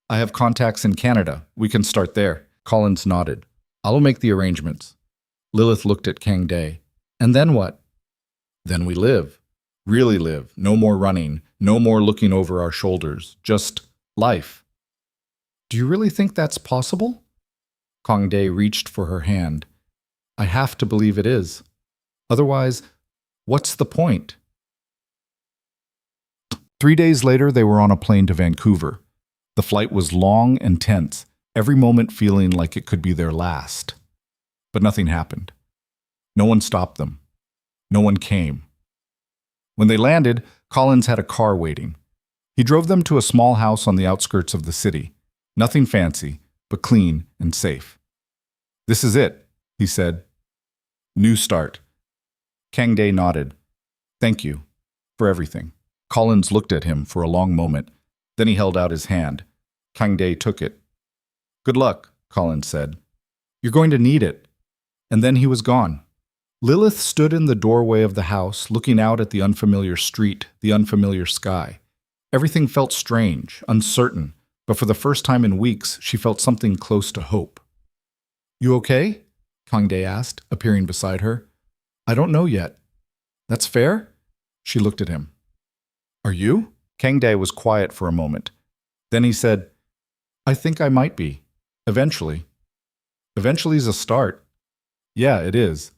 I have contacts in Canada. We can start there. Collins nodded. I'll make the arrangements. Lilith looked at Kang Dae. And then what? Then we live. Really live. No more running. No more looking over our shoulders. Just life. Do you really think that's possible? Kang Dae reached for her hand. I have to believe it is. Otherwise, what's the point? 3 days later, they were on a plane to Vancouver. The flight was long and tense, every moment feeling like it could be their last. But nothing happened. No one stopped them. No one came. When they landed, Collins had a car waiting. He drove them to a small house on the outskirts of the city. Nothing fancy, but clean and safe. This is it, he said. New start. Kang Dae nodded. Thank you for everything. Collins looked at him for a long moment. Then he held out his hand. Kang Dae took it. Good luck, Collins said. You're going to need it. And then he was gone. Lilith stood in the doorway of the house, looking out at the unfamiliar street, the unfamiliar sky. Everything felt strange, uncertain, but for the first time in weeks, she felt something close to hope. You okay? Kang Dae asked, appearing beside her. I don't know yet. That's fair? She looked at him. Are you? Kang Dae was quiet for a moment. Then he said, I think I might be. Eventually. Eventually's a start. Yeah, it is.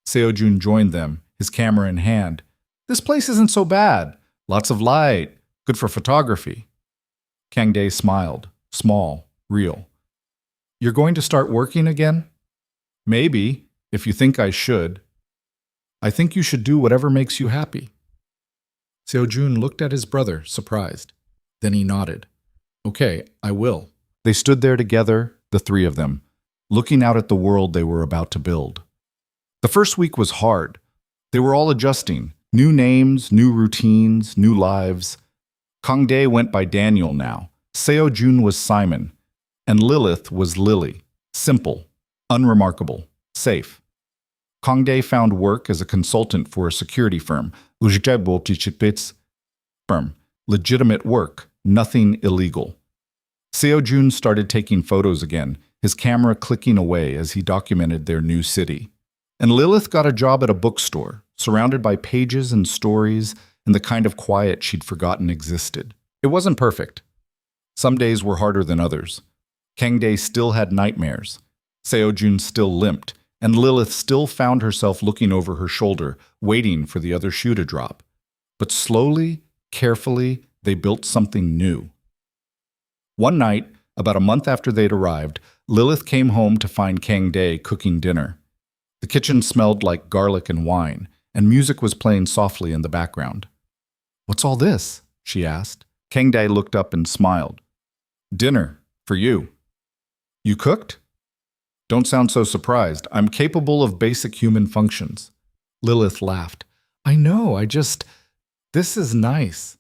Seo Jun joined them, his camera in hand. This place isn't so bad. Lots of light. Good for photography. Kang Dae smiled. Small. Real. You're going to start working again? Maybe, if you think I should. I think you should do whatever makes you happy. Seo Jun looked at his brother, surprised. Then he nodded. Okay, I will. They stood there together, the three of them, looking out at the world they were about to build. The first week was hard. They were all adjusting. New names, new routines, new lives. Kang Dae went by Daniel now. Seo Jun was Simon. And Lilith was Lily. Simple, unremarkable, safe. Kang Dae found work as a consultant for a security firm. Firm. Legitimate work, nothing illegal. Seo Jun started taking photos again, his camera clicking away as he documented their new city. And Lilith got a job at a bookstore, surrounded by pages and stories and the kind of quiet she'd forgotten existed. It wasn't perfect. Some days were harder than others. Kang Dae still had nightmares. Seo Jun still limped, and Lilith still found herself looking over her shoulder, waiting for the other shoe to drop. But slowly, carefully, they built something new. One night, about a month after they'd arrived, Lilith came home to find Kang Dae cooking dinner. The kitchen smelled like garlic and wine, and music was playing softly in the background. What's all this? She asked. Kang Dae looked up and smiled. Dinner, for you. You cooked? Don't sound so surprised. I'm capable of basic human functions. Lilith laughed. I know, this is nice.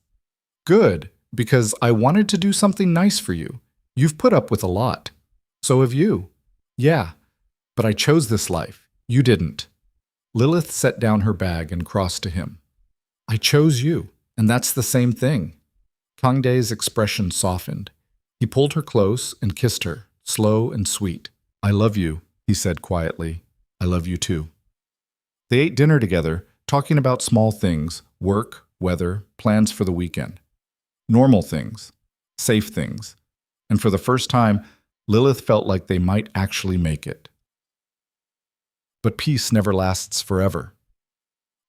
Good, because I wanted to do something nice for you. You've put up with a lot. So have you. Yeah, but I chose this life. You didn't. Lilith set down her bag and crossed to him. I chose you, and that's the same thing. Kang Dae's expression softened. He pulled her close and kissed her, slow and sweet. I love you, he said quietly. I love you too. They ate dinner together, talking about small things, work, weather, plans for the weekend. Normal things, safe things. And for the first time, Lilith felt like they might actually make it. But peace never lasts forever.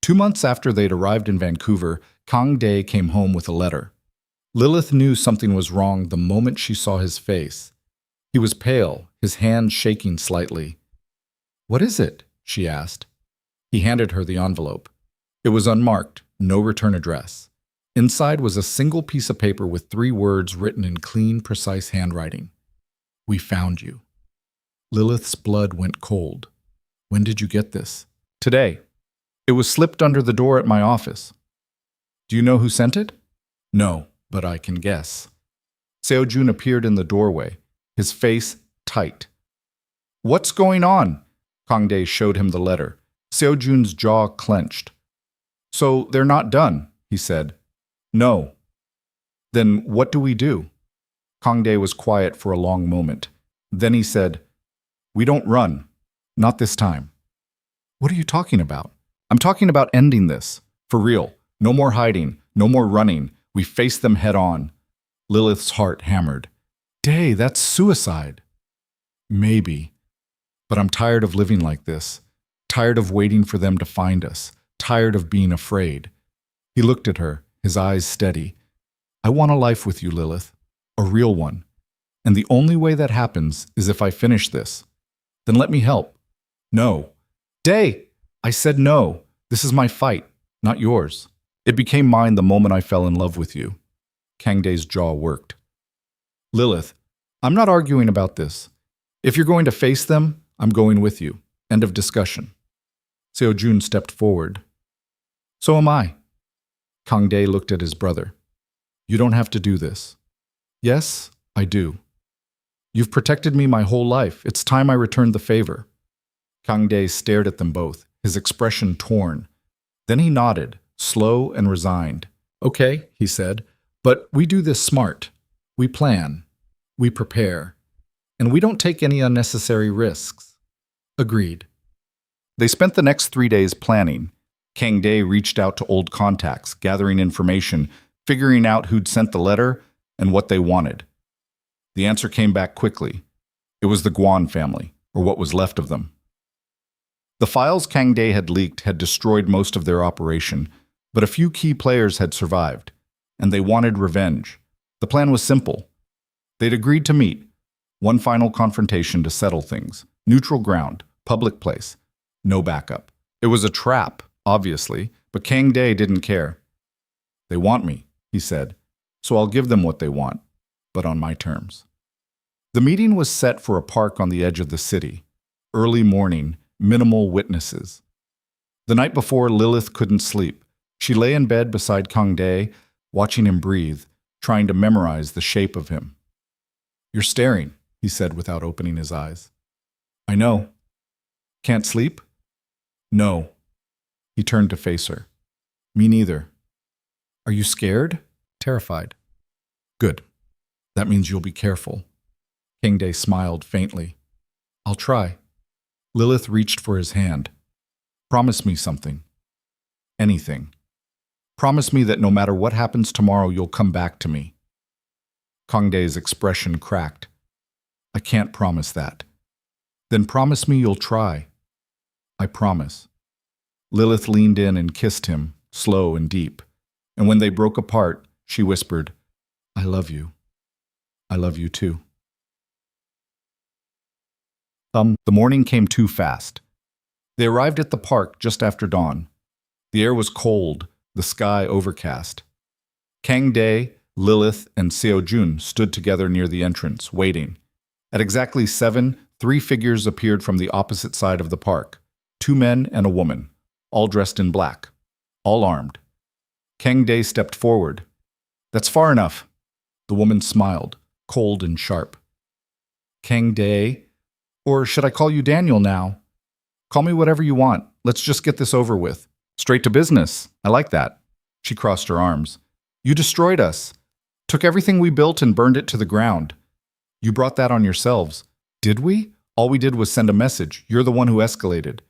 2 months after they'd arrived in Vancouver, Kang Dae came home with a letter. Lilith knew something was wrong the moment she saw his face. He was pale, his hand shaking slightly. What is it? She asked. He handed her the envelope. It was unmarked, no return address. Inside was a single piece of paper with 3 words written in clean, precise handwriting. We found you. Lilith's blood went cold. When did you get this? Today. It was slipped under the door at my office. Do you know who sent it? No, but I can guess. Seo-jun appeared in the doorway, his face tight. What's going on? Kang Dae showed him the letter. Seo-jun's jaw clenched. So they're not done, he said. No. Then what do we do? Kang Dae was quiet for a long moment. Then he said, We don't run. Not this time. What are you talking about? I'm talking about ending this. For real. No more hiding. No more running. We face them head on. Lilith's heart hammered. Dae, that's suicide. Maybe. But I'm tired of living like this. Tired of waiting for them to find us. Tired of being afraid. He looked at her, his eyes steady. I want a life with you, Lilith. A real one. And the only way that happens is if I finish this. Then let me help. No. Dae! I said no. This is my fight, not yours. It became mine the moment I fell in love with you. Kang Dae's jaw worked. Lilith, I'm not arguing about this. If you're going to face them, I'm going with you. End of discussion. Seo-jun stepped forward. So am I. Kang Dae looked at his brother. You don't have to do this. Yes, I do. You've protected me my whole life. It's time I returned the favor. Kang Dae stared at them both, his expression torn. Then he nodded, slow and resigned. Okay, he said, but we do this smart. We plan. We prepare. And we don't take any unnecessary risks. Agreed. They spent the next 3 days planning. Kang Dae reached out to old contacts, gathering information, figuring out who'd sent the letter and what they wanted. The answer came back quickly. It was the Guan family, or what was left of them. The files Kang Dae had leaked had destroyed most of their operation, but a few key players had survived, and they wanted revenge. The plan was simple. They'd agreed to meet. One final confrontation to settle things. Neutral ground, public place. No backup. It was a trap, obviously, but Kang Dae didn't care. They want me, he said, so I'll give them what they want, but on my terms. The meeting was set for a park on the edge of the city. Early morning, minimal witnesses. The night before, Lilith couldn't sleep. She lay in bed beside Kang Dae, watching him breathe, trying to memorize the shape of him. You're staring, he said without opening his eyes. I know. Can't sleep? No. He turned to face her. Me neither. Are you scared? Terrified. Good. That means you'll be careful. Kang Dae smiled faintly. I'll try. Lilith reached for his hand. Promise me something. Anything. Promise me that no matter what happens tomorrow, you'll come back to me. Kang Dae's expression cracked. I can't promise that. Then promise me you'll try. I promise. Lilith leaned in and kissed him, slow and deep. And when they broke apart, she whispered, I love you. I love you too. The morning came too fast. They arrived at the park just after dawn. The air was cold, the sky overcast. Kang Dae, Lilith, and Seo-jun stood together near the entrance, waiting. At exactly 7, 3 figures appeared from the opposite side of the park. 2 men and a woman, all dressed in black, all armed. Kang Dae stepped forward. That's far enough. The woman smiled, cold and sharp. Kang Dae? Or should I call you Daniel now? Call me whatever you want. Let's just get this over with. Straight to business. I like that. She crossed her arms. You destroyed us. Took everything we built and burned it to the ground. You brought that on yourselves. Did we? All we did was send a message. You're the one who escalated.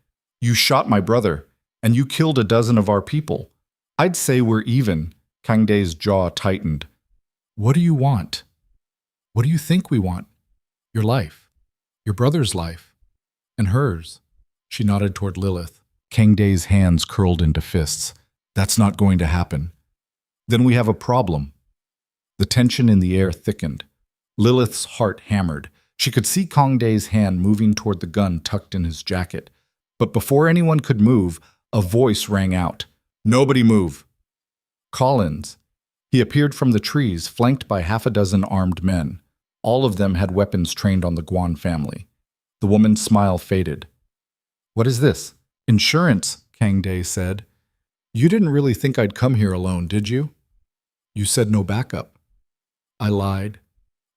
You shot my brother, and you killed a dozen of our people. I'd say we're even. Kang Dae's jaw tightened. What do you want? What do you think we want? Your life. Your brother's life. And hers. She nodded toward Lilith. Kang Dae's hands curled into fists. That's not going to happen. Then we have a problem. The tension in the air thickened. Lilith's heart hammered. She could see Kang Dae's hand moving toward the gun tucked in his jacket. But before anyone could move, a voice rang out. Nobody move. Collins. He appeared from the trees, flanked by half a dozen armed men. All of them had weapons trained on the Guan family. The woman's smile faded. What is this? Insurance, Kang Dae said. You didn't really think I'd come here alone, did you? You said no backup. I lied.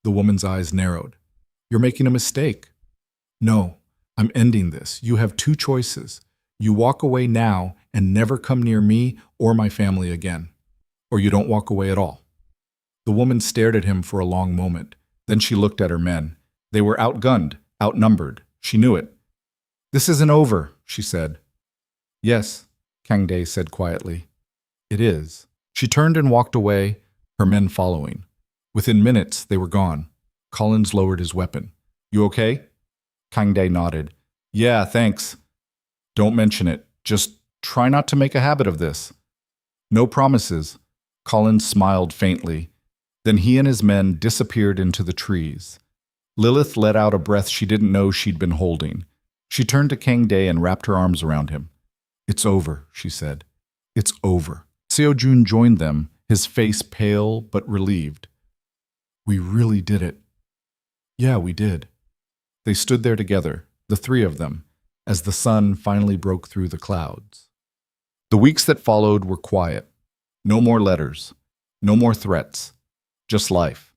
The woman's eyes narrowed. You're making a mistake. No, I'm ending this. You have two choices. You walk away now and never come near me or my family again. Or you don't walk away at all. The woman stared at him for a long moment. Then she looked at her men. They were outgunned, outnumbered. She knew it. This isn't over, she said. Yes, Kang Dae said quietly. It is. She turned and walked away, her men following. Within minutes, they were gone. Collins lowered his weapon. You okay? Kang Dae nodded. Yeah, thanks. Don't mention it. Just try not to make a habit of this. No promises. Collins smiled faintly. Then he and his men disappeared into the trees. Lilith let out a breath she didn't know she'd been holding. She turned to Kang Dae and wrapped her arms around him. It's over, she said. It's over. Seo Jun joined them, his face pale but relieved. We really did it. Yeah, we did. They stood there together, the three of them, as the sun finally broke through the clouds. The weeks that followed were quiet. No more letters. No more threats. Just life.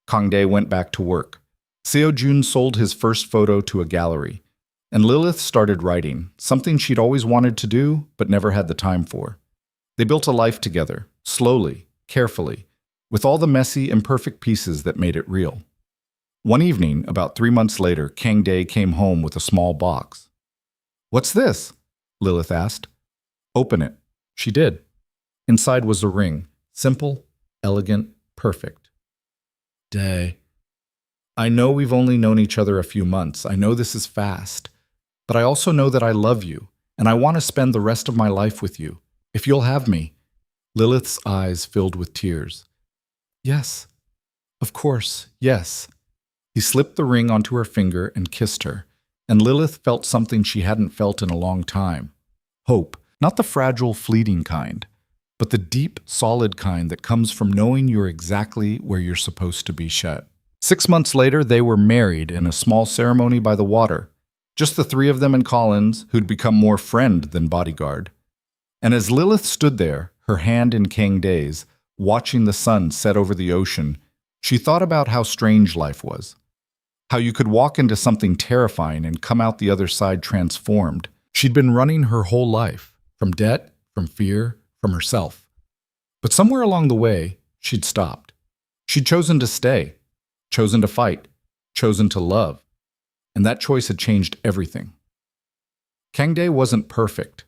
Kang Dae went back to work. Seo Jun sold his first photo to a gallery. And Lilith started writing, something she'd always wanted to do, but never had the time for. They built a life together, slowly, carefully, with all the messy, imperfect pieces that made it real. One evening, about 3 months later, Kang Dae came home with a small box. What's this? Lilith asked. Open it. She did. Inside was a ring, simple, elegant, perfect. Dae. I know we've only known each other a few months. I know this is fast. But I also know that I love you, and I want to spend the rest of my life with you, if you'll have me. Lilith's eyes filled with tears. Yes. Of course, yes. He slipped the ring onto her finger and kissed her, and Lilith felt something she hadn't felt in a long time. Hope, not the fragile, fleeting kind, but the deep, solid kind that comes from knowing you're exactly where you're supposed to be. 6 months later, they were married in a small ceremony by the water. Just the three of them and Collins, who'd become more friend than bodyguard. And as Lilith stood there, her hand in Kang Dae's, watching the sun set over the ocean, she thought about how strange life was. How you could walk into something terrifying and come out the other side transformed. She'd been running her whole life, from debt, from fear, from herself. But somewhere along the way, she'd stopped. She'd chosen to stay, chosen to fight, chosen to love. And that choice had changed everything. Kang Dae wasn't perfect.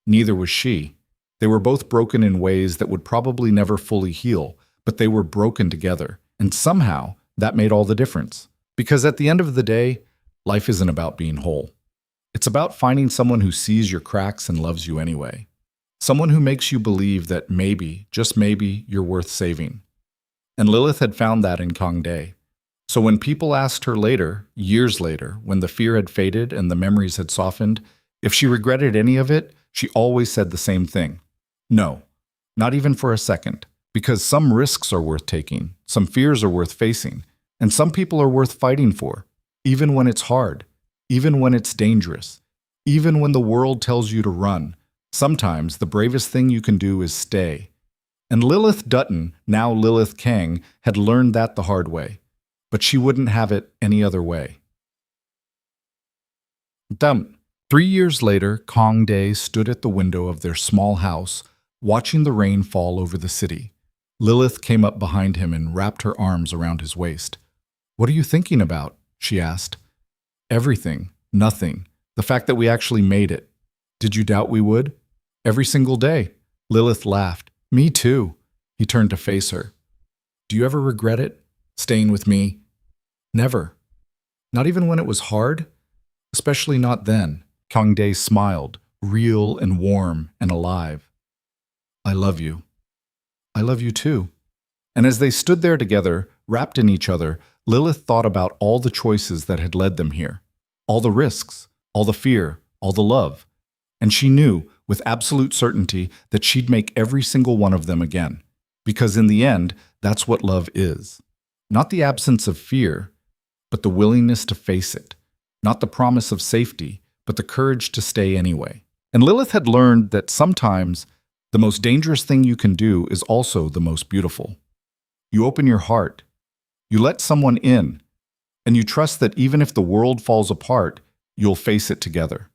Neither was she. They were both broken in ways that would probably never fully heal, but they were broken together. And somehow, that made all the difference. Because at the end of the day, life isn't about being whole. It's about finding someone who sees your cracks and loves you anyway. Someone who makes you believe that maybe, just maybe, you're worth saving. And Lilith had found that in Kang Dae. So when people asked her later, years later, when the fear had faded and the memories had softened, if she regretted any of it, she always said the same thing. No, not even for a second. Because some risks are worth taking, some fears are worth facing, and some people are worth fighting for, even when it's hard, even when it's dangerous, even when the world tells you to run. Sometimes the bravest thing you can do is stay. And Lilith Dutton, now Lilith Kang, had learned that the hard way. But she wouldn't have it any other way. 3 years later, Kang Dae stood at the window of their small house, watching the rain fall over the city. Lilith came up behind him and wrapped her arms around his waist. "What are you thinking about?" she asked. "Everything. Nothing. The fact that we actually made it. Did you doubt we would? Every single day." Lilith laughed. "Me too." He turned to face her. "Do you ever regret it? Staying with me?" "Never. Not even when it was hard? Especially not then." Kangdae smiled, real and warm and alive. "I love you. I love you too." And as they stood there together, wrapped in each other, Lilith thought about all the choices that had led them here. All the risks, all the fear, all the love. And she knew, with absolute certainty, that she'd make every single one of them again. Because in the end, that's what love is. Not the absence of fear, but the willingness to face it. Not the promise of safety, but the courage to stay anyway. And Lilith had learned that sometimes the most dangerous thing you can do is also the most beautiful. You open your heart, you let someone in, and you trust that even if the world falls apart, you'll face it together.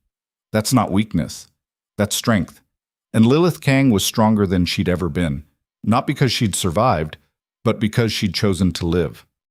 That's not weakness, that's strength. And Lilith Kang was stronger than she'd ever been, not because she'd survived, but because she'd chosen to live.